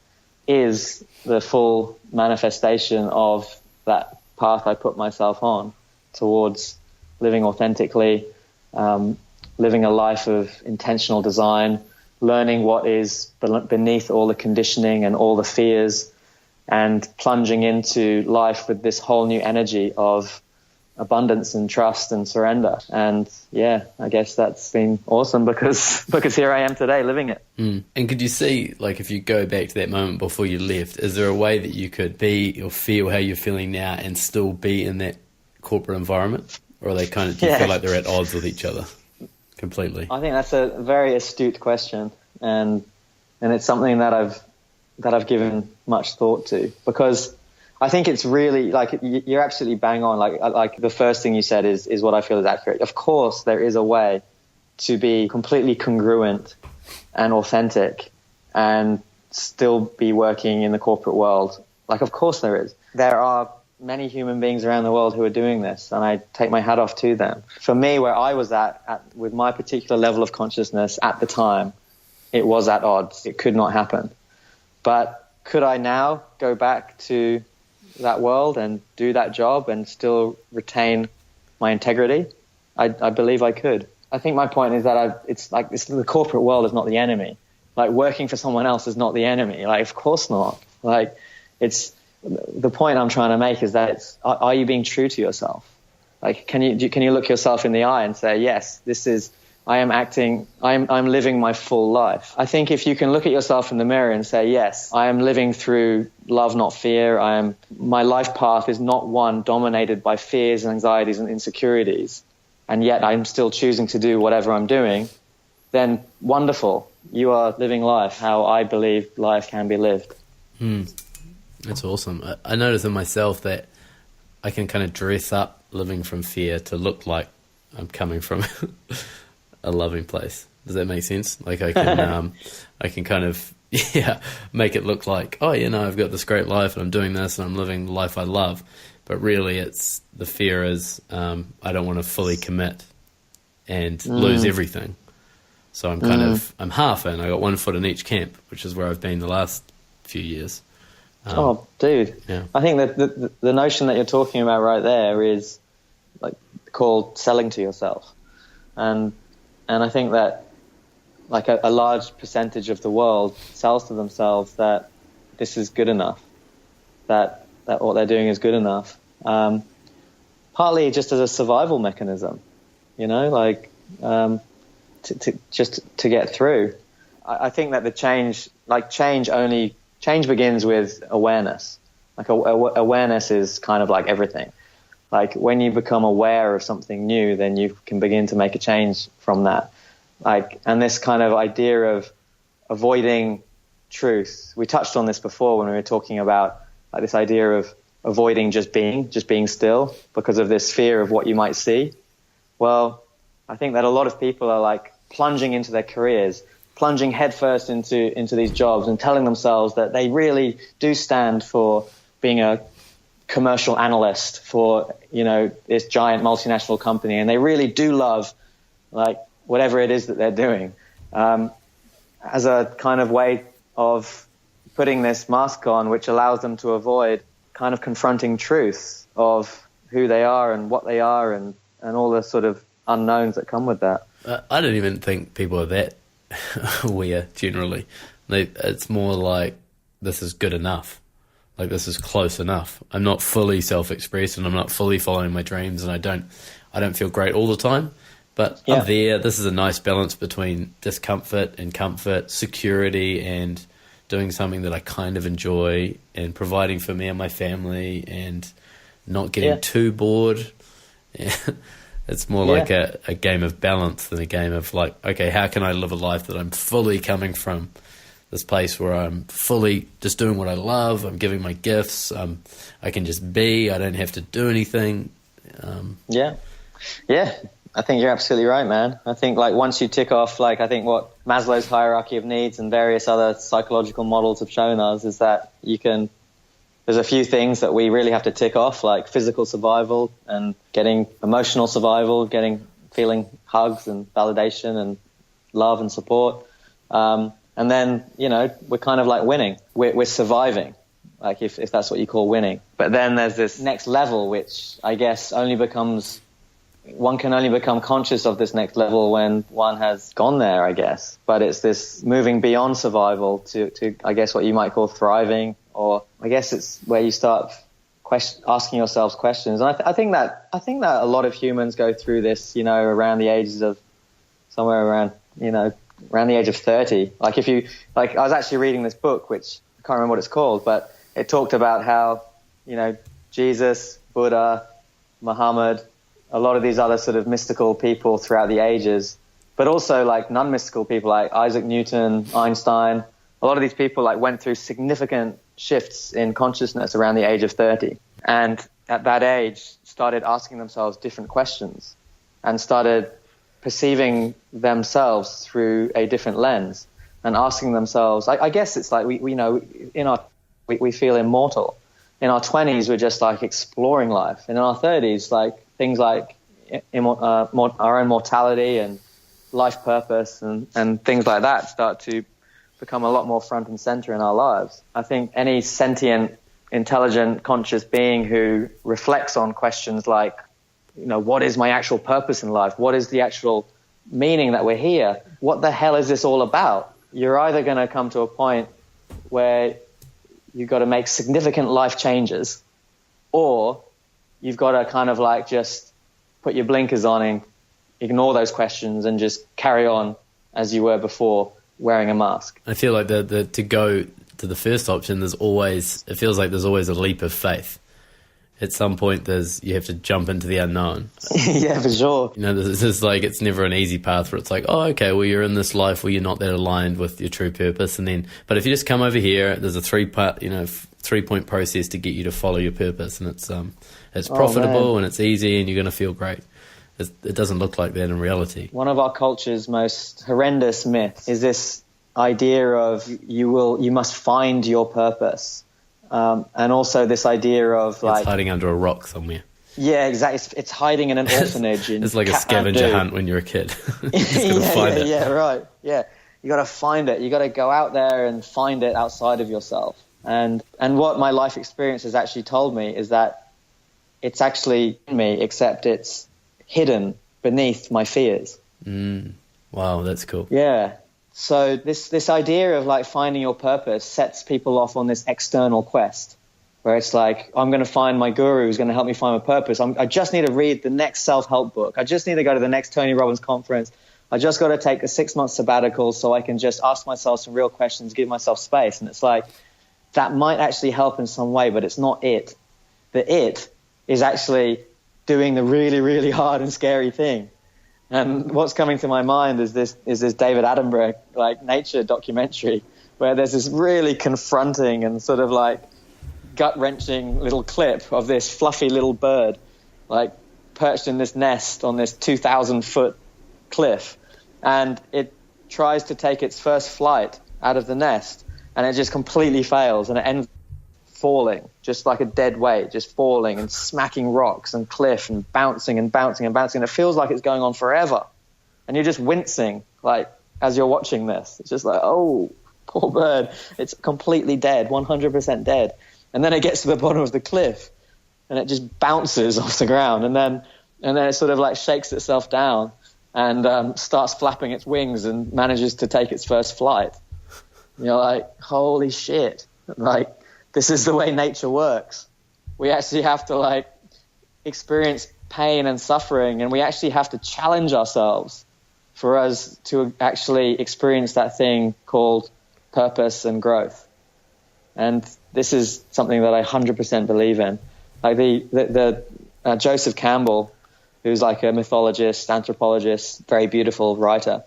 S3: is the full manifestation of that path I put myself on towards living authentically, living a life of intentional design, learning what is beneath all the conditioning and all the fears, and plunging into life with this whole new energy of abundance and trust and surrender. And yeah, I guess that's been awesome because here I am today living it.
S1: And could you see, like, if you go back to that moment before you left, is there a way that you could be or feel how you're feeling now and still be in that corporate environment? Or are they kind of, do you feel like they're at odds with each other completely?
S3: I think that's a very astute question, and it's something that I've given much thought to, because I think it's really, like, you're absolutely bang on. Like the first thing you said is what I feel is accurate. Of course, there is a way to be completely congruent and authentic and still be working in the corporate world. Like, of course there is. There are many human beings around the world who are doing this, and I take my hat off to them. For me, where I was at with my particular level of consciousness at the time, it was at odds. It could not happen. But could I now go back to that world and do that job and still retain my integrity? I believe I could. I think my point is that it's the corporate world is not the enemy. Like, working for someone else is not the enemy. Like, of course not. Like, it's the point I'm trying to make is that are you being true to yourself? Like, can you look yourself in the eye and say, yes, I'm living my full life. I think if you can look at yourself in the mirror and say, yes, I am living through love, not fear. My life path is not one dominated by fears and anxieties and insecurities, and yet I'm still choosing to do whatever I'm doing, then wonderful. You are living life how I believe life can be lived.
S1: That's awesome. I notice in myself that I can kind of dress up living from fear to look like I'm coming from a loving place. Does that make sense? Like, I can I can kind of make it look like, oh, I've got this great life and I'm doing this and I'm living the life I love. But really, it's the fear is I don't want to fully commit and lose everything. So I'm I'm half in. I got 1 foot in each camp, which is where I've been the last few years.
S3: Dude.
S1: Yeah.
S3: I think that the notion that you're talking about right there is like called selling to yourself. And I think that, like, a large percentage of the world sells to themselves that this is good enough, that what they're doing is good enough. Partly just as a survival mechanism, to get through. I think that the change begins with awareness. Like, awareness is kind of like everything. Like, when you become aware of something new, then you can begin to make a change from that. Like, and this kind of idea of avoiding truth. We touched on this before when we were talking about like this idea of avoiding just being still because of this fear of what you might see. Well, I think that a lot of people are like plunging into their careers, plunging headfirst into these jobs and telling themselves that they really do stand for being a commercial analyst for, this giant multinational company, and they really do love like whatever it is that they're doing, as a kind of way of putting this mask on, which allows them to avoid kind of confronting truth of who they are and what they are and all the sort of unknowns that come with that.
S1: I don't even think people are that aware generally. It's more like, this is good enough. Like, this is close enough. I'm not fully self-expressed and I'm not fully following my dreams, and I don't feel great all the time. But I'm there. This is a nice balance between discomfort and comfort, security and doing something that I kind of enjoy, and providing for me and my family, and not getting too bored. It's more like a game of balance than a game of like, okay, how can I live a life that I'm fully coming from this place where I'm fully just doing what I love, I'm giving my gifts, I can just be, I don't have to do anything.
S3: I think you're absolutely right, man. I think like once you tick off, like I think what Maslow's hierarchy of needs and various other psychological models have shown us is that there's a few things that we really have to tick off, like physical survival and getting emotional survival, feeling hugs and validation and love and support. And then, we're kind of like winning. We're surviving, like if that's what you call winning. But then there's this next level, which I guess one can only become conscious of this next level when one has gone there, I guess. But it's this moving beyond survival to I guess, what you might call thriving, or I guess it's where you start asking yourselves questions. And I think that a lot of humans go through this, around the ages of somewhere around the age of 30. I was actually reading this book, which I can't remember what it's called, but it talked about how, Jesus, Buddha, Muhammad, a lot of these other sort of mystical people throughout the ages, but also like non-mystical people like Isaac Newton, Einstein, a lot of these people like went through significant shifts in consciousness around the age of 30. And at that age started asking themselves different questions and started perceiving themselves through a different lens and asking themselves, I guess it's like we feel immortal. In our 20s, we're just like exploring life. And in our 30s, like things like our own mortality and life purpose and things like that start to become a lot more front and center in our lives. I think any sentient, intelligent, conscious being who reflects on questions like, what is my actual purpose in life? What is the actual meaning that we're here? What the hell is this all about? You're either going to come to a point where you've got to make significant life changes, or you've got to kind of like just put your blinkers on and ignore those questions and just carry on as you were before, wearing a mask.
S1: I feel like to go to the first option, it feels like there's always a leap of faith. At some point, you have to jump into the unknown.
S3: Yeah, for sure.
S1: It's never an easy path where it's like, oh, okay, well, you're in this life where you're not that aligned with your true purpose. But if you just come over here, there's a three-point process to get you to follow your purpose. And it's profitable and it's easy and you're going to feel great. It doesn't look like that in reality.
S3: One of our culture's most horrendous myths is this idea of you must find your purpose. And also this idea of
S1: it's hiding under a rock somewhere.
S3: Yeah, exactly. It's hiding in an orphanage.
S1: It's like a scavenger hunt when you're a kid. You just gotta find it.
S3: Yeah, right. Yeah, you got to find it. You got to go out there and find it outside of yourself. And what my life experience has actually told me is that it's actually in me, except it's hidden beneath my fears.
S1: Wow, that's cool.
S3: Yeah. So this idea of like finding your purpose sets people off on this external quest where it's like, I'm going to find my guru who's going to help me find my purpose. I just need to read the next self-help book. I just need to go to the next Tony Robbins conference. I just got to take a 6-month sabbatical so I can just ask myself some real questions, give myself space. And it's like, that might actually help in some way, but it's not it. The it is actually doing the really, really hard and scary thing. And what's coming to my mind is this David Attenborough like nature documentary where there's this really confronting and sort of like gut-wrenching little clip of this fluffy little bird like perched in this nest on this 2,000-foot cliff, and it tries to take its first flight out of the nest and it just completely fails and it ends falling, just like a dead weight, just falling and smacking rocks and cliff and bouncing and bouncing and bouncing. It feels like it's going on forever. And you're just wincing, like, as you're watching this. It's just like, oh, poor bird. It's completely dead, 100% dead. And then it gets to the bottom of the cliff and it just bounces off the ground. And then it sort of like shakes itself down and starts flapping its wings and manages to take its first flight. And you're like, holy shit. Like, this is the way nature works. We actually have to like experience pain and suffering, and we actually have to challenge ourselves for us to actually experience that thing called purpose and growth. And this is something that I 100% believe in. Like the Joseph Campbell, who's like a mythologist, anthropologist, very beautiful writer,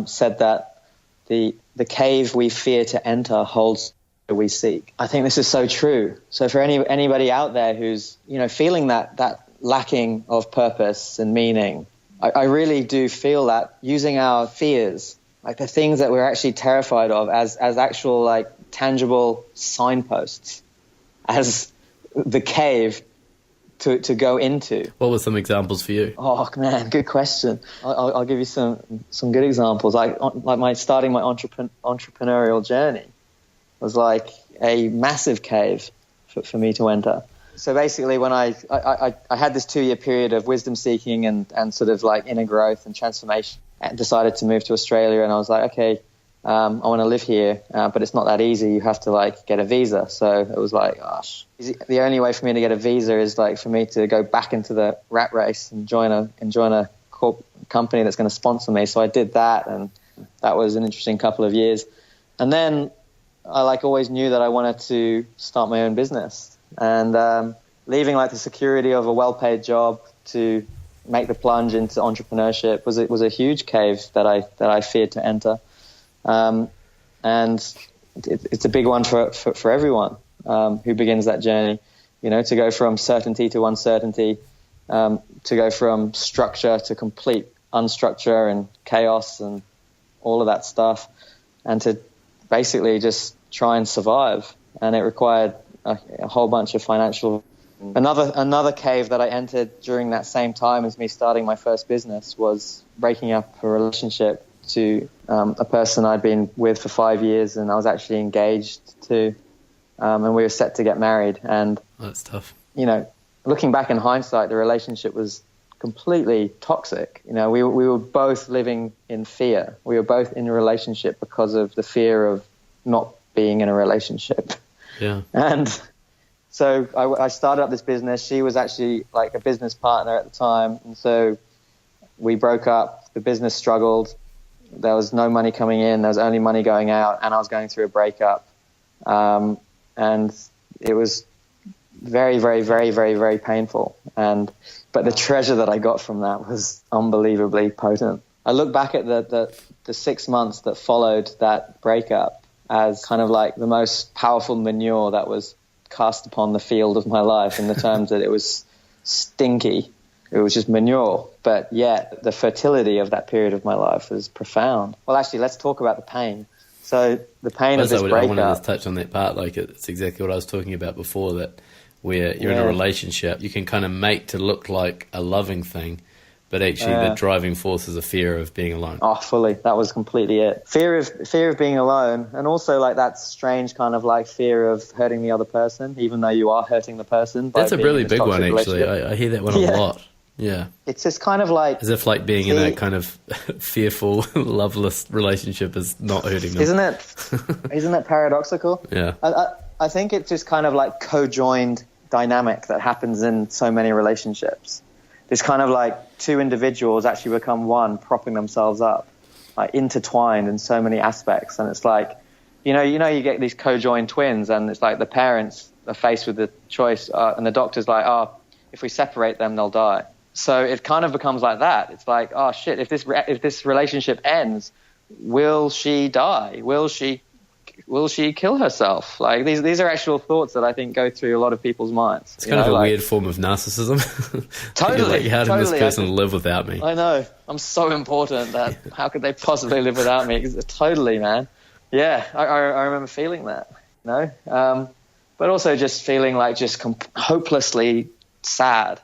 S3: said that the cave we fear to enter holds we seek. I think this is so true. So for anybody out there who's feeling that lacking of purpose and meaning, I really do feel that using our fears, like the things that we're actually terrified of, as actual like tangible signposts, as the cave to go into.
S1: What were some examples for you?
S3: Oh man, good question. I'll give you some good examples. Like starting my entrepreneurial journey was like a massive cave for me to enter. So basically, when I had this 2-year period of wisdom seeking and sort of like inner growth and transformation, and decided to move to Australia, and I was like, okay, I want to live here, but it's not that easy. You have to like get a visa. So it was like, gosh, the only way for me to get a visa is like for me to go back into the rat race and join a company that's going to sponsor me. So I did that, and that was an interesting couple of years. And then I like always knew that I wanted to start my own business. And leaving like the security of a well-paid job to make the plunge into entrepreneurship was a huge cave that I feared to enter, and it's a big one for everyone who begins that journey. You know, to go from certainty to uncertainty, to go from structure to complete unstructure and chaos and all of that stuff, and to basically just try and survive. And it required a whole bunch of financial. Another cave that I entered during that same time as me starting my first business was breaking up a relationship to a person I'd been with for 5 years, and I was actually engaged to, and we were set to get married. And
S1: that's tough.
S3: You know, looking back in hindsight, the relationship was completely toxic. You know, we were both living in fear. We were both in a relationship because of the fear of not being in a relationship.
S1: Yeah.
S3: And so I started up this business. She was actually like a business partner at the time. And so we broke up. The business struggled. There was no money coming in. There was only money going out. And I was going through a breakup. And it was very, very, very, very, very painful. But the treasure that I got from that was unbelievably potent. I look back at the 6 months that followed that breakup as kind of like the most powerful manure that was cast upon the field of my life, in the terms that it was stinky. It was just manure. But yet the fertility of that period of my life was profound. Well, actually, let's talk about the pain. So the pain of this breakup.
S1: I wanted to touch on that part. Like, it's exactly what I was talking about before, that where you're in a relationship, you can kind of make to look like a loving thing, but actually the driving force is a fear of being alone.
S3: Oh, fully. That was completely it. Fear of being alone, and also like that strange kind of like fear of hurting the other person, even though you are hurting the person.
S1: That's a really big one, actually. I hear that one a lot. Yeah.
S3: It's just kind of like...
S1: as if like being in a kind of fearful, loveless relationship is not hurting them.
S3: Isn't it paradoxical?
S1: Yeah.
S3: I think it's just kind of like co-joined dynamic that happens in so many relationships. This kind of like two individuals actually become one, propping themselves up, like intertwined in so many aspects. And it's like, you know, you get these co-joined twins, and it's like the parents are faced with the choice, and the doctor's like, oh, if we separate them, they'll die. So it kind of becomes like that. It's like, oh shit, if this relationship ends, will she die? Will she kill herself? Like these are actual thoughts that I think go through a lot of people's minds.
S1: It's kind of a weird form of narcissism.
S3: Totally.
S1: Like, how did this person live without me?
S3: I know. I'm so important that how could they possibly live without me? Totally, man. Yeah, I remember feeling that. You know, but also just feeling like just hopelessly sad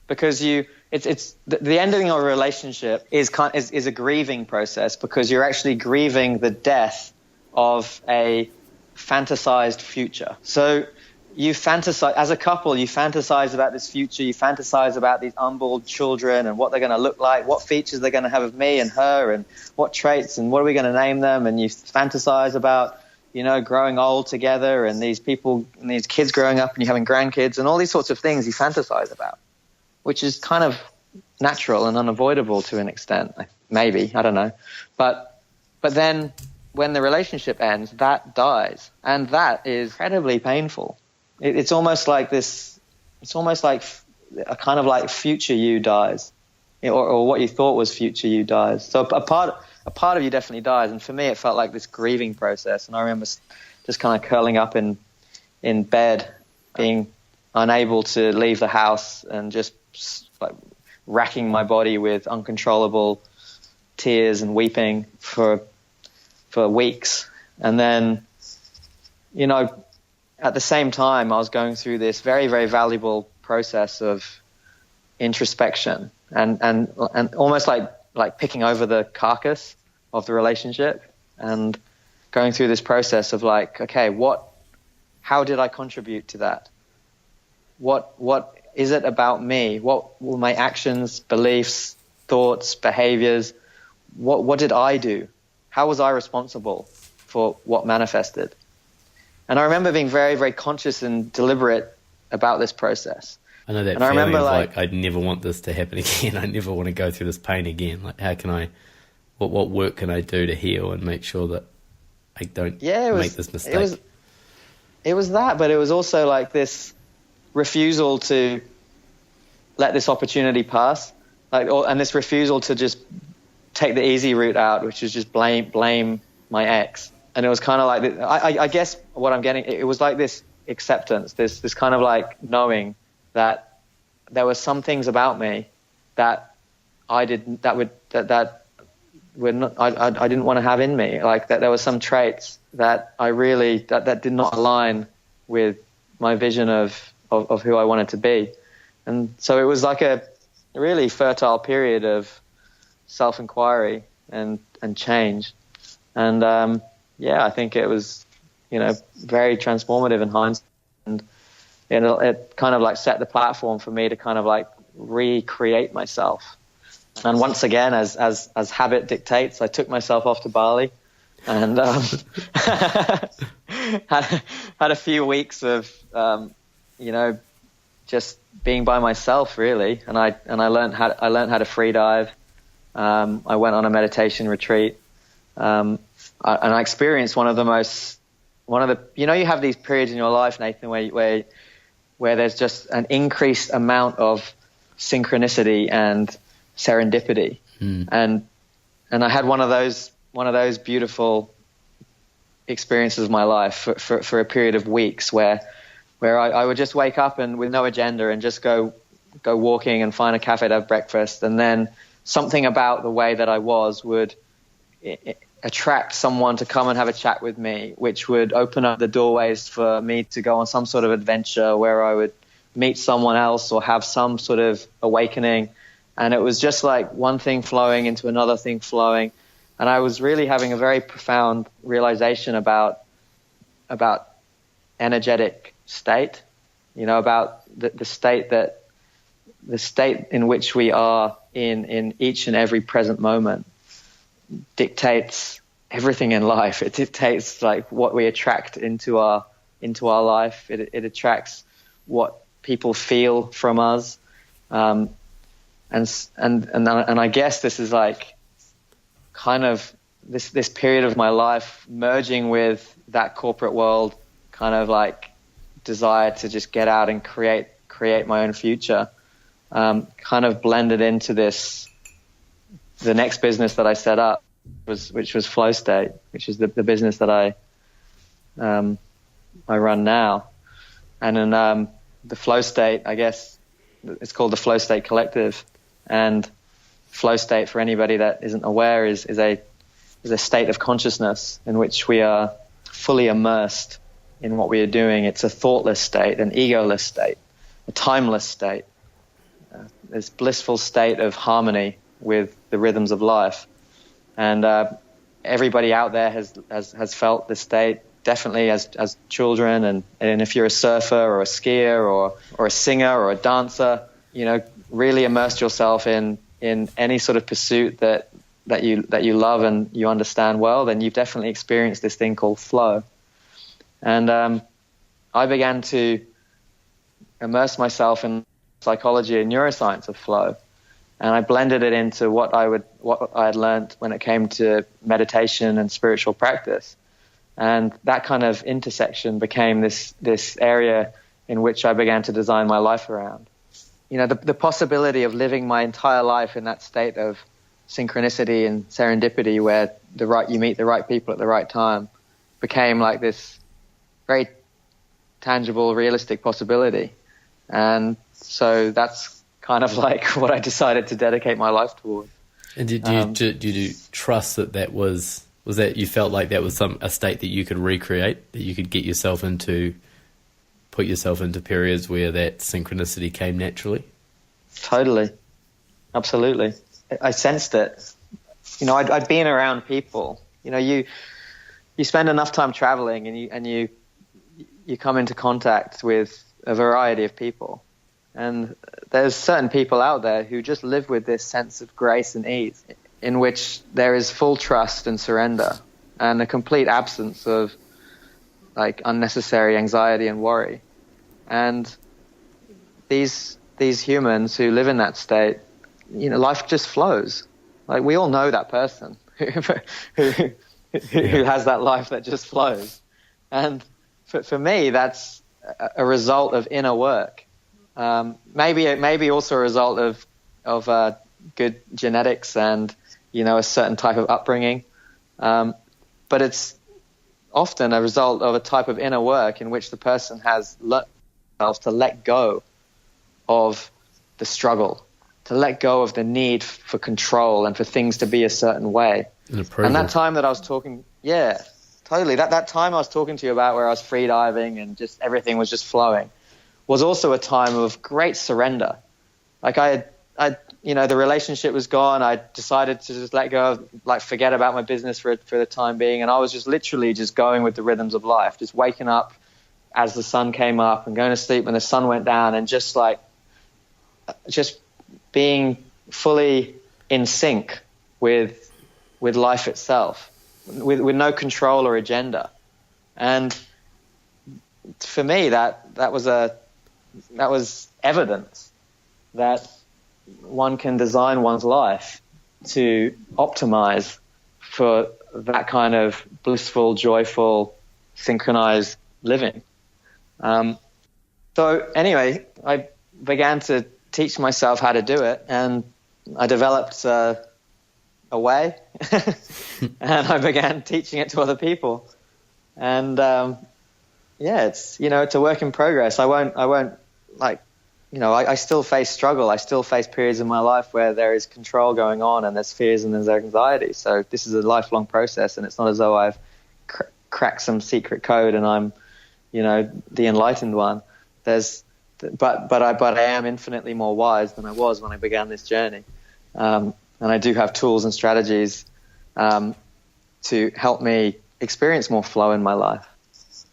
S3: because it's the ending of a relationship is a grieving process, because you're actually grieving the death of a fantasized future. So you fantasize, as a couple, you fantasize about this future, you fantasize about these unborn children and what they're going to look like, what features they're going to have of me and her, and what traits, and what are we going to name them, and you fantasize about, you know, growing old together, and these people and these kids growing up, and you having grandkids, and all these sorts of things you fantasize about, which is kind of natural and unavoidable to an extent, maybe, I don't know. But then when the relationship ends, that dies, and that is incredibly painful. It's almost like this. It's almost like a kind of like future you dies, or what you thought was future you dies. So a part of you definitely dies, and for me, it felt like this grieving process. And I remember just kind of curling up in bed, being unable to leave the house, and just like racking my body with uncontrollable tears and weeping for weeks. And then, you know, at the same time, I was going through this very, very valuable process of introspection and almost like picking over the carcass of the relationship and going through this process of like, okay, how did I contribute to that? What is it about me? What were my actions, beliefs, thoughts, behaviors? What did I do? How was I responsible for what manifested? And I remember being very, very conscious and deliberate about this process.
S1: I know that feeling of like, I'd never want this to happen again. I never want to go through this pain again. Like, how can I, what work can I do to heal and make sure that I don't make this mistake?
S3: It was that, but it was also like this refusal to let this opportunity pass, and this refusal to just take the easy route out, which is just blame my ex. And it was kind of like, I guess what I'm getting, it was like this acceptance, this kind of like knowing that there were some things about me that I didn't want to have in me. Like that there were some traits that I really, that did not align with my vision of who I wanted to be. And so it was like a really fertile period of self-inquiry and change. And, I think it was, very transformative in hindsight. And it kind of like set the platform for me to kind of like recreate myself. And once again, as habit dictates, I took myself off to Bali and had a few weeks of, just being by myself really. And I learned how to free dive. I went on a meditation retreat. And I experienced one of the you have these periods in your life, Nathan, where there's just an increased amount of synchronicity and serendipity. And I had one of those beautiful experiences of my life for a period of weeks where I would just wake up and with no agenda and just go walking and find a cafe to have breakfast, and then something about the way that I was would attract someone to come and have a chat with me, which would open up the doorways for me to go on some sort of adventure where I would meet someone else or have some sort of awakening. And it was just like one thing flowing into another thing flowing. And I was really having a very profound realization about energetic state, about the state in which we are in each and every present moment dictates everything in life. It dictates like what we attract into our life. It attracts what people feel from us. And I guess this is like kind of this period of my life merging with that corporate world kind of like desire to just get out and create my own future, kind of blended into the next business that I set up which was Flowstate, which is the business that I run now. And in the Flowstate, I guess it's called the Flowstate Collective. And Flowstate, for anybody that isn't aware, is a state of consciousness in which we are fully immersed in what we are doing. It's a thoughtless state, an egoless state, a timeless state, this blissful state of harmony with the rhythms of life. And everybody out there has felt this state, definitely as children. And if you're a surfer or a skier or a singer or a dancer, really immerse yourself in any sort of pursuit that you love and you understand well, then you've definitely experienced this thing called flow. And I began to immerse myself in psychology and neuroscience of flow. And I blended it into what I had learned when it came to meditation and spiritual practice. And that kind of intersection became this area in which I began to design my life around. The possibility of living my entire life in that state of synchronicity and serendipity where you meet the right people at the right time became like this very tangible, realistic possibility. And so that's kind of like what I decided to dedicate my life toward.
S1: And did you trust that was that you felt like that was a state that you could recreate, that you could get yourself into, put yourself into periods where that synchronicity came naturally? Totally.
S3: Absolutely. I sensed it. I'd been around people. You spend enough time traveling and you come into contact with a variety of people. And there's certain people out there who just live with this sense of grace and ease, in which there is full trust and surrender and a complete absence of like unnecessary anxiety and worry. And these humans who live in that state, life just flows. Like, we all know that person who has that life that just flows. And for me, that's a result of inner work. Maybe also a result of good genetics and, a certain type of upbringing. But it's often a result of a type of inner work in which the person has learned themselves to let go of the struggle, to let go of the need for control and for things to be a certain way. And that time that I was talking, totally. That time I was talking to you about, where I was free diving and just everything was just flowing, was also a time of great surrender. Like the relationship was gone. I decided to just let go of, like, forget about my business for the time being. And I was just literally just going with the rhythms of life, just waking up as the sun came up and going to sleep when the sun went down, and just being fully in sync with life itself, with no control or agenda. And for me, that was evidence that one can design one's life to optimize for that kind of blissful, joyful, synchronized living. So anyway, I began to teach myself how to do it, and I developed a way, and I began teaching it to other people. And it's it's a work in progress. I won't I still face struggle. I still face periods in my life where there is control going on, and there's fears and there's anxiety. So this is a lifelong process, and it's not as though I've cracked some secret code and I'm the enlightened one. But I am infinitely more wise than I was when I began this journey. And I do have tools and strategies to help me experience more flow in my life.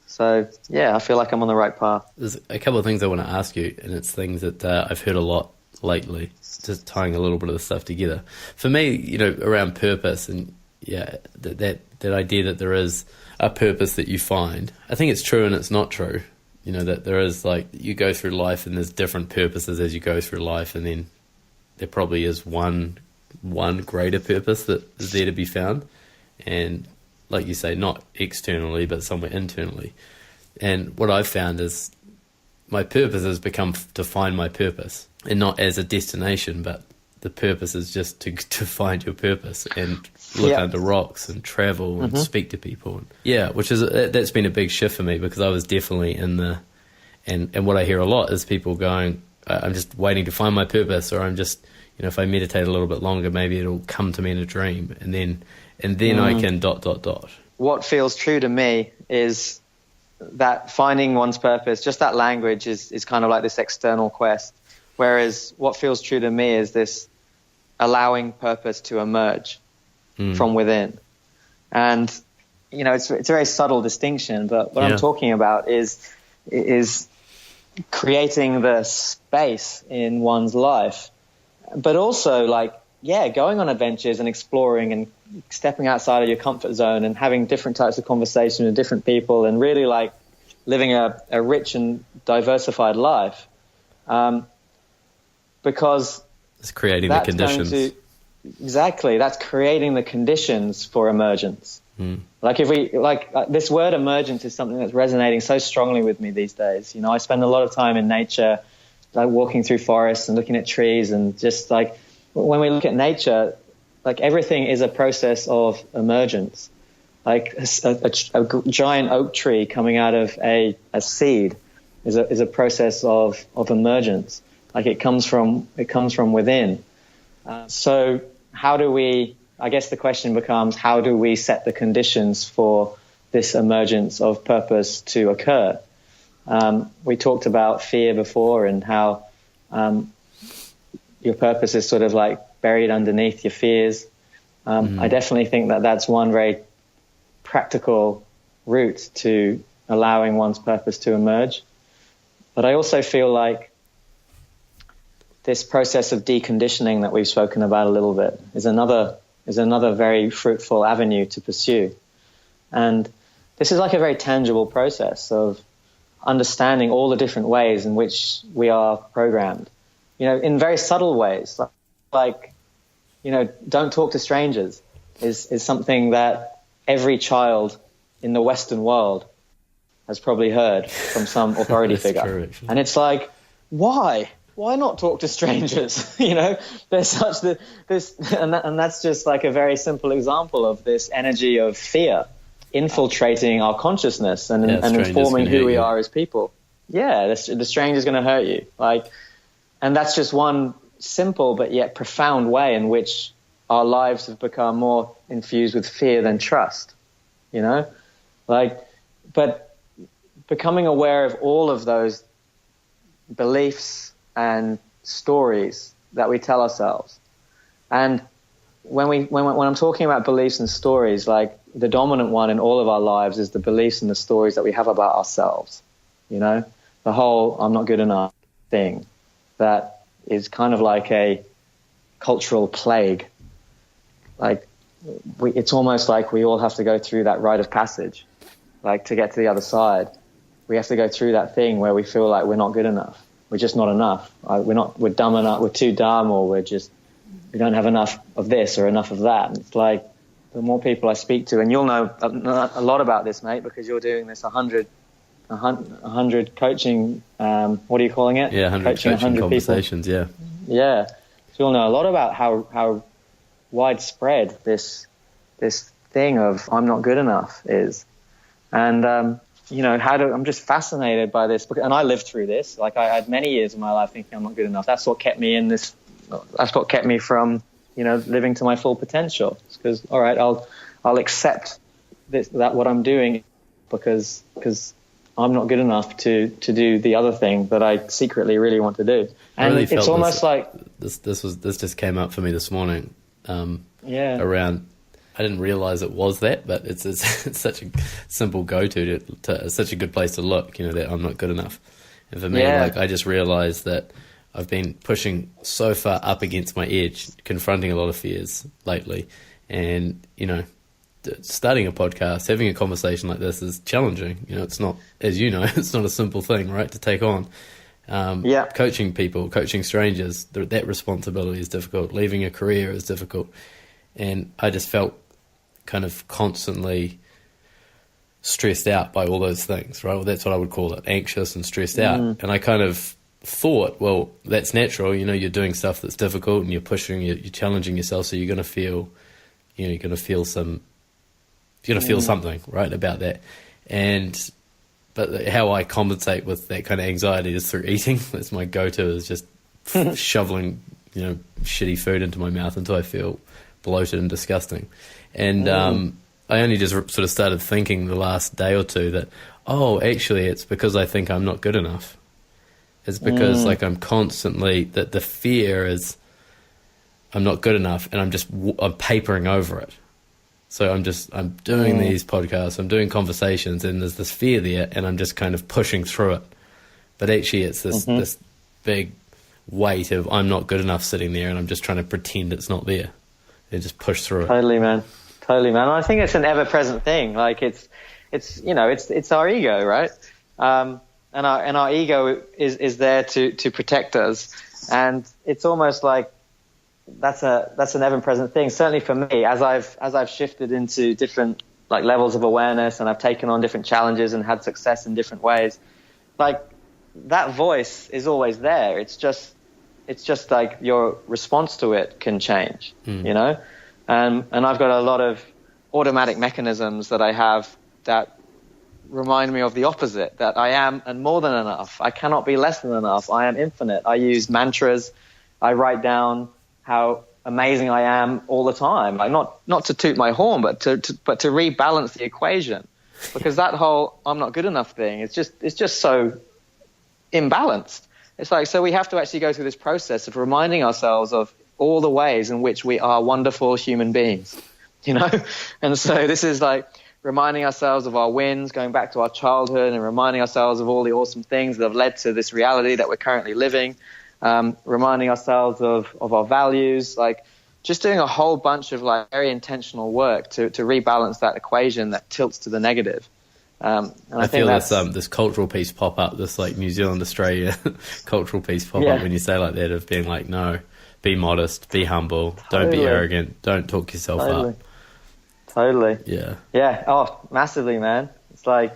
S3: So, I feel like I'm on the right path.
S1: There's a couple of things I want to ask you, and it's things that I've heard a lot lately, just tying a little bit of the stuff together. For me, around purpose and, that idea that there is a purpose that you find. I think it's true and it's not true. That there is, like, you go through life and there's different purposes as you go through life, and then there probably is one greater purpose that is there to be found. And like you say, not externally, but somewhere internally. And what I've found is my purpose has become to find my purpose, and not as a destination, but the purpose is just to find your purpose and look under rocks and travel and speak to people. That's been a big shift for me, because I was definitely in and what I hear a lot is people going, I'm just waiting to find my purpose, or I'm just, if I meditate a little bit longer, maybe it'll come to me in a dream, and then I can ...
S3: What feels true to me is that finding one's purpose, just that language is kind of like this external quest. Whereas what feels true to me is this allowing purpose to emerge from within. And, it's a very subtle distinction, but what I'm talking about is creating the space in one's life, but also going on adventures and exploring and stepping outside of your comfort zone and having different types of conversation with different people, and really living a rich and diversified life. Because
S1: it's creating the conditions.
S3: Exactly. That's creating the conditions for emergence. This word emergence is something that's resonating so strongly with me these days. I spend a lot of time in nature, walking through forests and looking at trees, and just when we look at nature, everything is a process of emergence. A giant oak tree coming out of a seed is a process of emergence. Like it comes from within. So how do we, I guess the question becomes, how do we set the conditions for this emergence of purpose to occur? We talked about fear before and how your purpose is sort of like buried underneath your fears. I definitely think that that's one very practical route to allowing one's purpose to emerge. But I also feel like this process of deconditioning that we've spoken about a little bit is another very fruitful avenue to pursue. And this is like a very tangible process of understanding all the different ways in which we are programmed, in very subtle ways, like don't talk to strangers is something that every child in the Western world has probably heard from some authority figure.
S1: True,
S3: and it's like, why not talk to strangers? There's such this, and that's just like a very simple example of this energy of fear infiltrating our consciousness and informing who we are as people. Yeah, the stranger's going to hurt you. And that's just one simple but yet profound way in which our lives have become more infused with fear than trust. But becoming aware of all of those beliefs and stories that we tell ourselves. And when I'm talking about beliefs and stories, like the dominant one in all of our lives is the beliefs and the stories that we have about ourselves. The whole "I'm not good enough" thing that is kind of like a cultural plague. It's almost like we all have to go through that rite of passage, like to get to the other side. We have to go through that thing where we feel like we're not good enough. We're just not enough. We're dumb enough. We're too dumb, or we don't have enough of this or enough of that. And it's like the more people I speak to, and you'll know a lot about this, mate, because you're doing this 100 coaching. What are you calling it?
S1: Yeah, 100 coaching conversations. People.
S3: Yeah. So you'll know a lot about how widespread this thing of "I'm not good enough" is, and I'm just fascinated by this, and I lived through this. Like I had many years of my life thinking I'm not good enough. That's what kept me in this. That's what kept me from, living to my full potential. Because all right, I'll accept that what I'm doing because I'm not good enough to do the other thing that I secretly really want to do. And
S1: really
S3: it's almost like
S1: this just came up for me this morning.
S3: Around.
S1: I didn't realize it was that, but it's such a simple go-to to such a good place to look, that I'm not good enough. And for me, I just realized that I've been pushing so far up against my edge, confronting a lot of fears lately. And, starting a podcast, having a conversation like this is challenging. It's not, as it's not a simple thing, right, to take on. Coaching people, coaching strangers, that responsibility is difficult. Leaving a career is difficult. And I just felt kind of constantly stressed out by all those things, right? Well, that's what I would call it, anxious and stressed out. And I kind of thought, well, that's natural. You're doing stuff that's difficult and you're pushing, you're challenging yourself. So you're going to feel, you're going to feel something, right, about that. But how I compensate with that kind of anxiety is through eating. That's my go-to, is just shoveling, shitty food into my mouth until I feel bloated and disgusting. And I only just sort of started thinking the last day or two that, actually it's because I think I'm not good enough. It's because I'm constantly, that the fear is I'm not good enough, and I'm papering over it. So I'm doing these podcasts, I'm doing conversations, and there's this fear there, and I'm just kind of pushing through it. But actually it's this big weight of I'm not good enough sitting there, and I'm just trying to pretend it's not there. And just push through it.
S3: Totally, man. And I think it's an ever-present thing. Like it's our ego, right? And our ego is there to protect us, and it's almost like that's an ever-present thing. Certainly for me, as I've shifted into different like levels of awareness, and I've taken on different challenges and had success in different ways, like that voice is always there. It's just like your response to it can change, and I've got a lot of automatic mechanisms that I have that remind me of the opposite, that I am and more than enough. I cannot be less than enough. I am infinite. I use mantras. I write down how amazing I am all the time. Like not to toot my horn, but to rebalance the equation, because that whole I'm not good enough thing, it's just so imbalanced. It's like, so we have to actually go through this process of reminding ourselves of all the ways in which we are wonderful human beings, you know? And so this is like reminding ourselves of our wins, going back to our childhood, and reminding ourselves of all the awesome things that have led to this reality that we're currently living, reminding ourselves of our values, like just doing a whole bunch of like very intentional work to rebalance that equation that tilts to the negative. And
S1: I feel this cultural piece pop up, this like New Zealand, Australia cultural piece pop up when you say like that, of being like, no, be modest, be humble, don't be arrogant, don't talk yourself up.
S3: Totally.
S1: Yeah.
S3: Yeah. Oh, massively, man. It's like,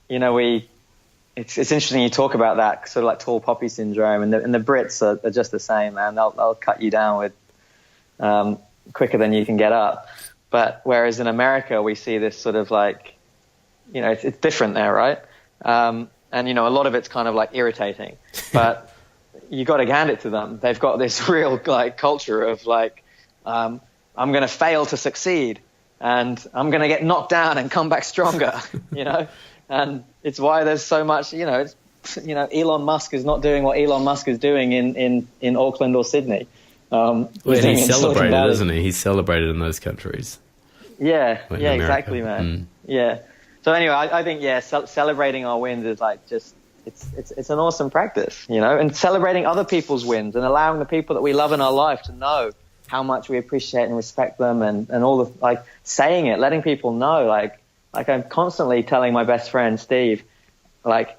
S3: you know, it's interesting you talk about that sort of like tall poppy syndrome, and the Brits are just the same, man. They'll cut you down with quicker than you can get up. But whereas in America we see this sort of like, you know, it's different there, right? And you know, a lot of it's kind of like irritating, but you got to hand it to them. They've got this real like culture of like, I'm going to fail to succeed, and I'm going to get knocked down and come back stronger, you know. And it's why there's so much, you know, Elon Musk is not doing what Elon Musk is doing in Auckland or Sydney.
S1: Well, he's celebrated, isn't he? He's celebrated in those countries.
S3: Yeah,
S1: like
S3: yeah, exactly, man. Yeah. So anyway, I think, celebrating our wins is like just, it's an awesome practice, you know, and celebrating other people's wins and allowing the people that we love in our life to know how much we appreciate and respect them, and all the, like, saying it, letting people know, like I'm constantly telling my best friend, Steve, like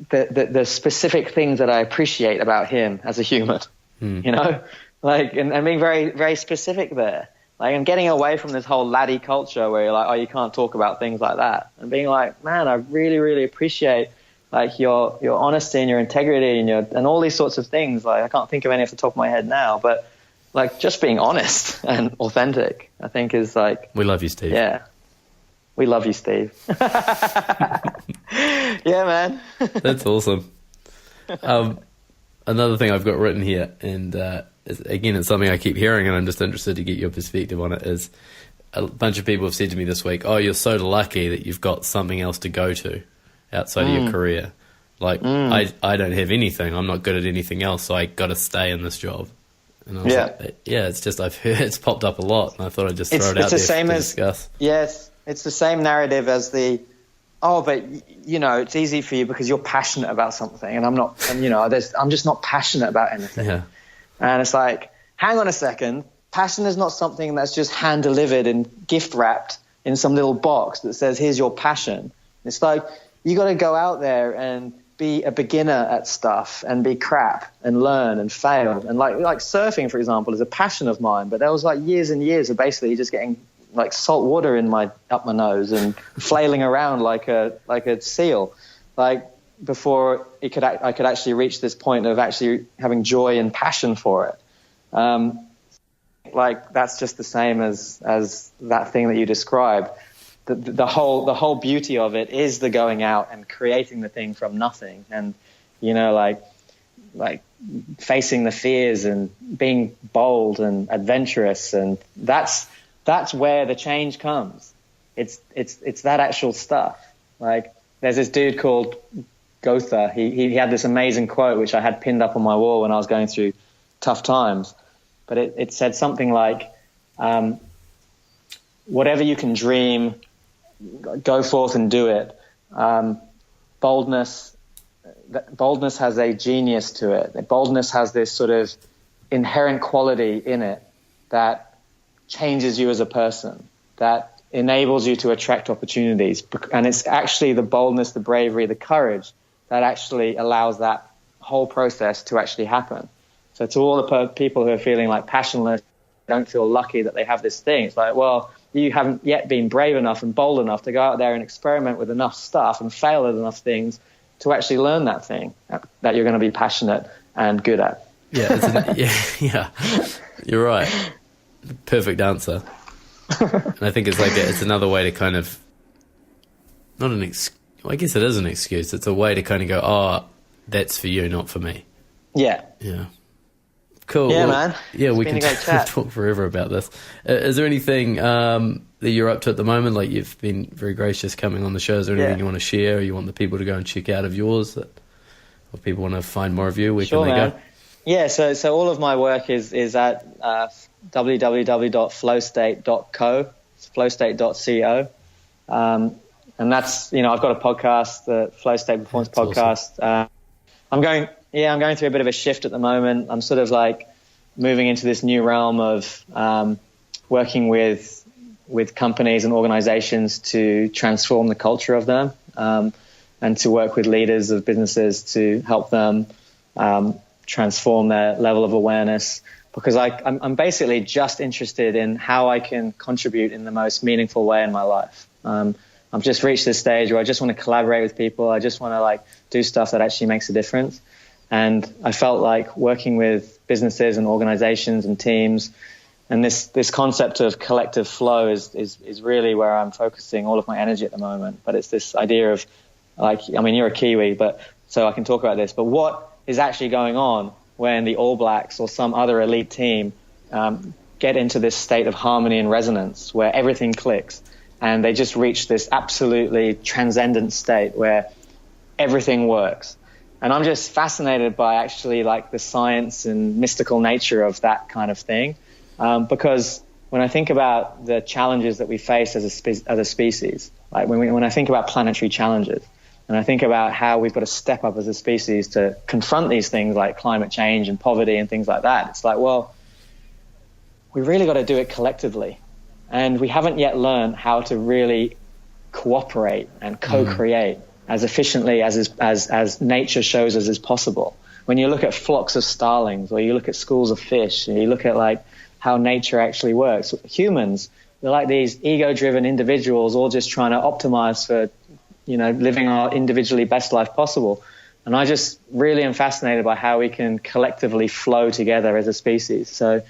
S3: the specific things that I appreciate about him as a human, you know, like, and being very, very specific there. Like, and getting away from this whole laddie culture where you're like, oh, you can't talk about things like that, and being like, man, I really, really appreciate like your honesty and your integrity and all these sorts of things. Like, I can't think of any off the top of my head now, but like just being honest and authentic, I think is like,
S1: we love you, Steve.
S3: Yeah, we love you, Steve. Yeah, man.
S1: That's awesome. Another thing I've got written here, and again, it's something I keep hearing, and I'm just interested to get your perspective on it, is a bunch of people have said to me this week, oh, you're so lucky that you've got something else to go to outside of your career. Like, I don't have anything. I'm not good at anything else, so I got to stay in this job. And I was like, it's just, I've heard it's popped up a lot, and I thought I'd just throw it out there to discuss.
S3: Yes, it's the same narrative as but you know, it's easy for you because you're passionate about something, and I'm not, and you know, I'm just not passionate about anything. Yeah. And it's like, hang on a second, passion is not something that's just hand delivered and gift wrapped in some little box that says, here's your passion. It's like, you got to go out there and be a beginner at stuff and be crap and learn and fail. And like surfing, for example, is a passion of mine, but there was like years and years of basically just getting like salt water up my nose and flailing around like a seal, like before I could actually reach this point of actually having joy and passion for it. Like, that's just the same as that thing that you described. The whole beauty of it is the going out and creating the thing from nothing, and you know, like facing the fears and being bold and adventurous, and that's where the change comes. It's that actual stuff. Like, there's this dude called Gotha. He had this amazing quote which I had pinned up on my wall when I was going through tough times, but it said something like, whatever you can dream, go forth and do it. Boldness has a genius to it. Boldness has this sort of inherent quality in it that changes you as a person, that enables you to attract opportunities. And it's actually the boldness, the bravery, the courage that actually allows that whole process to actually happen. So to all the people who are feeling like passionless, don't feel lucky that they have this thing, it's like, well, you haven't yet been brave enough and bold enough to go out there and experiment with enough stuff and fail at enough things to actually learn that thing that you're going to be passionate and good at.
S1: Yeah, you're right. Perfect answer. And I think it's like it's another way to kind of not an I guess it is an excuse. It's a way to kind of go, oh, that's for you, not for me.
S3: Yeah.
S1: Yeah. Cool.
S3: Yeah, man.
S1: Yeah,
S3: It's
S1: we
S3: been
S1: can
S3: a great chat.
S1: talk forever about this. Is there anything that you're up to at the moment? Like, you've been very gracious coming on the show. Is there anything you want to share, or you want the people to go and check out of yours? Or if people want to find more of you, where can they go?
S3: Yeah, so all of my work is at www.flowstate.co, flowstate.co. And that's, I've got a podcast, the Flowstate Performance Podcast. Awesome. I'm going through a bit of a shift at the moment. I'm sort of like moving into this new realm of working with companies and organizations to transform the culture of them, and to work with leaders of businesses to help them transform their level of awareness. Because I'm basically just interested in how I can contribute in the most meaningful way in my life. I've just reached this stage where I just want to collaborate with people. I just want to do stuff that actually makes a difference. And I felt like working with businesses and organizations and teams, and this concept of collective flow is really where I'm focusing all of my energy at the moment. But it's this idea of you're a Kiwi, so I can talk about this, but what is actually going on when the All Blacks or some other elite team get into this state of harmony and resonance where everything clicks, and they just reach this absolutely transcendent state where everything works. And I'm just fascinated by actually the science and mystical nature of that kind of thing, because when I think about the challenges that we face as a species, when I think about planetary challenges, and I think about how we've got to step up as a species to confront these things like climate change and poverty and things like that, it's we really got to do it collectively. And we haven't yet learned how to really cooperate and co-create as efficiently as nature shows us is possible. When you look at flocks of starlings, or you look at schools of fish, and you look at how nature actually works, humans, we're like these ego-driven individuals all just trying to optimize for living our individually best life possible. And I just really am fascinated by how we can collectively flow together as a species. So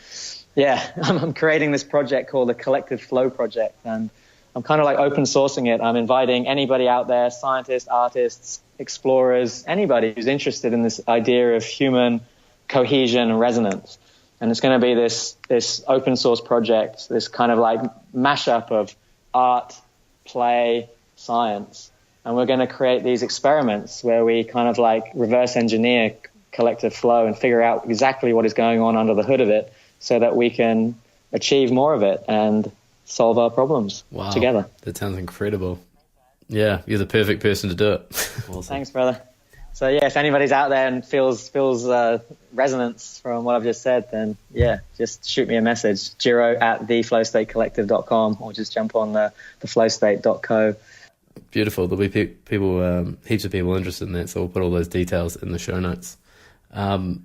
S3: yeah, I'm creating this project called the Collective Flow Project, and I'm kind of open sourcing it. I'm inviting anybody out there, scientists, artists, explorers, anybody who's interested in this idea of human cohesion and resonance. And it's going to be this open source project, this kind of mashup of art, play, science. And we're going to create these experiments where we kind of reverse engineer collective flow and figure out exactly what is going on under the hood of it, so that we can achieve more of it and solve our problems together.
S1: That sounds incredible. Yeah, you're the perfect person to do it. Awesome.
S3: Thanks, brother. So yeah, if anybody's out there and feels resonance from what I've just said, then yeah, just shoot me a message, Jiro at theflowstatecollective.com, or just jump on the flowstate.co.
S1: Beautiful. There'll be people, heaps of people interested in that, so we'll put all those details in the show notes. The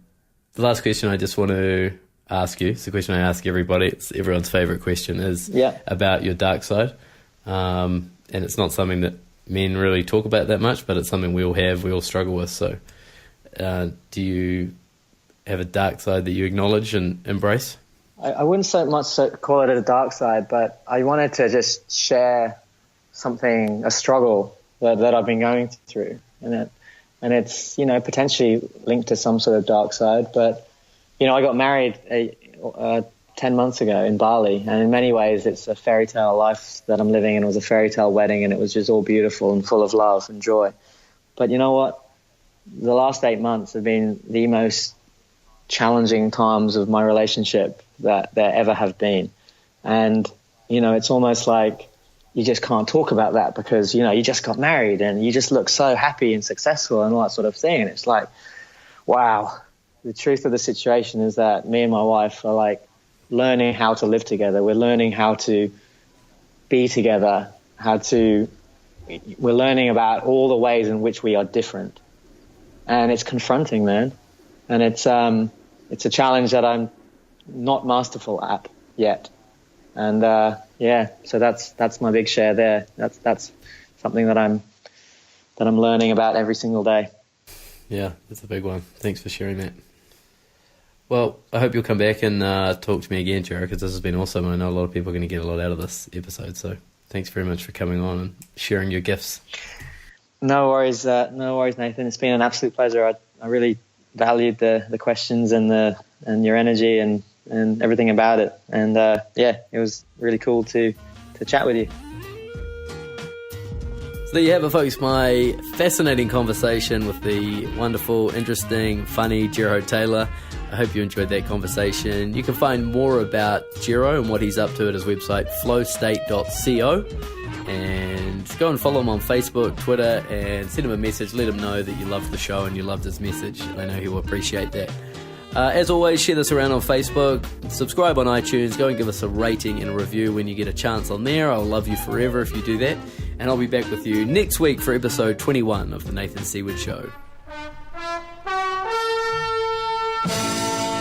S1: last question I just want to ask you, it's a question I ask everybody, it's everyone's favorite question, is about your dark side. And it's not something that men really talk about that much, but it's something we all struggle with. So do you have a dark side that you acknowledge and embrace?
S3: I wouldn't so much call it a dark side, but I wanted to just share a struggle that I've been going through, and it's potentially linked to some sort of dark side. But I got married 10 months ago in Bali, and in many ways it's a fairy tale life that I'm living, and it was a fairy tale wedding, and it was just all beautiful and full of love and joy. But you know what? The last 8 months have been the most challenging times of my relationship that there ever have been. And, it's almost like you just can't talk about that because, you just got married and you just look so happy and successful and all that sort of thing. And it's wow. The truth of the situation is that me and my wife are learning how to live together. We're learning how to be together, we're learning about all the ways in which we are different. And it's confronting, man. And it's a challenge that I'm not masterful at yet. And so that's my big share there. That's something that I'm learning about every single day.
S1: Yeah, that's a big one. Thanks for sharing that. Well, I hope you'll come back and talk to me again, Jiro, because this has been awesome. I know a lot of people are going to get a lot out of this episode, so Thanks very much for coming on and sharing your gifts.
S3: No worries, Nathan. It's been an absolute pleasure. I really valued the questions and your energy and everything about it. And it was really cool to chat with you.
S1: So there you have it, folks, my fascinating conversation with the wonderful, interesting, funny Jiro Taylor. I hope you enjoyed that conversation. You can find more about Jiro and what he's up to at his website, flowstate.co. And go and follow him on Facebook, Twitter, and send him a message. Let him know that you loved the show and you loved his message. I know he will appreciate that. As always, share this around on Facebook, subscribe on iTunes, go and give us a rating and a review when you get a chance on there. I'll love you forever if you do that. And I'll be back with you next week for episode 21 of The Nathan Seaward Show.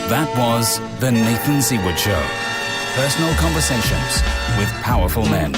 S2: That was The Nathan Seaward Show. Personal conversations with powerful men.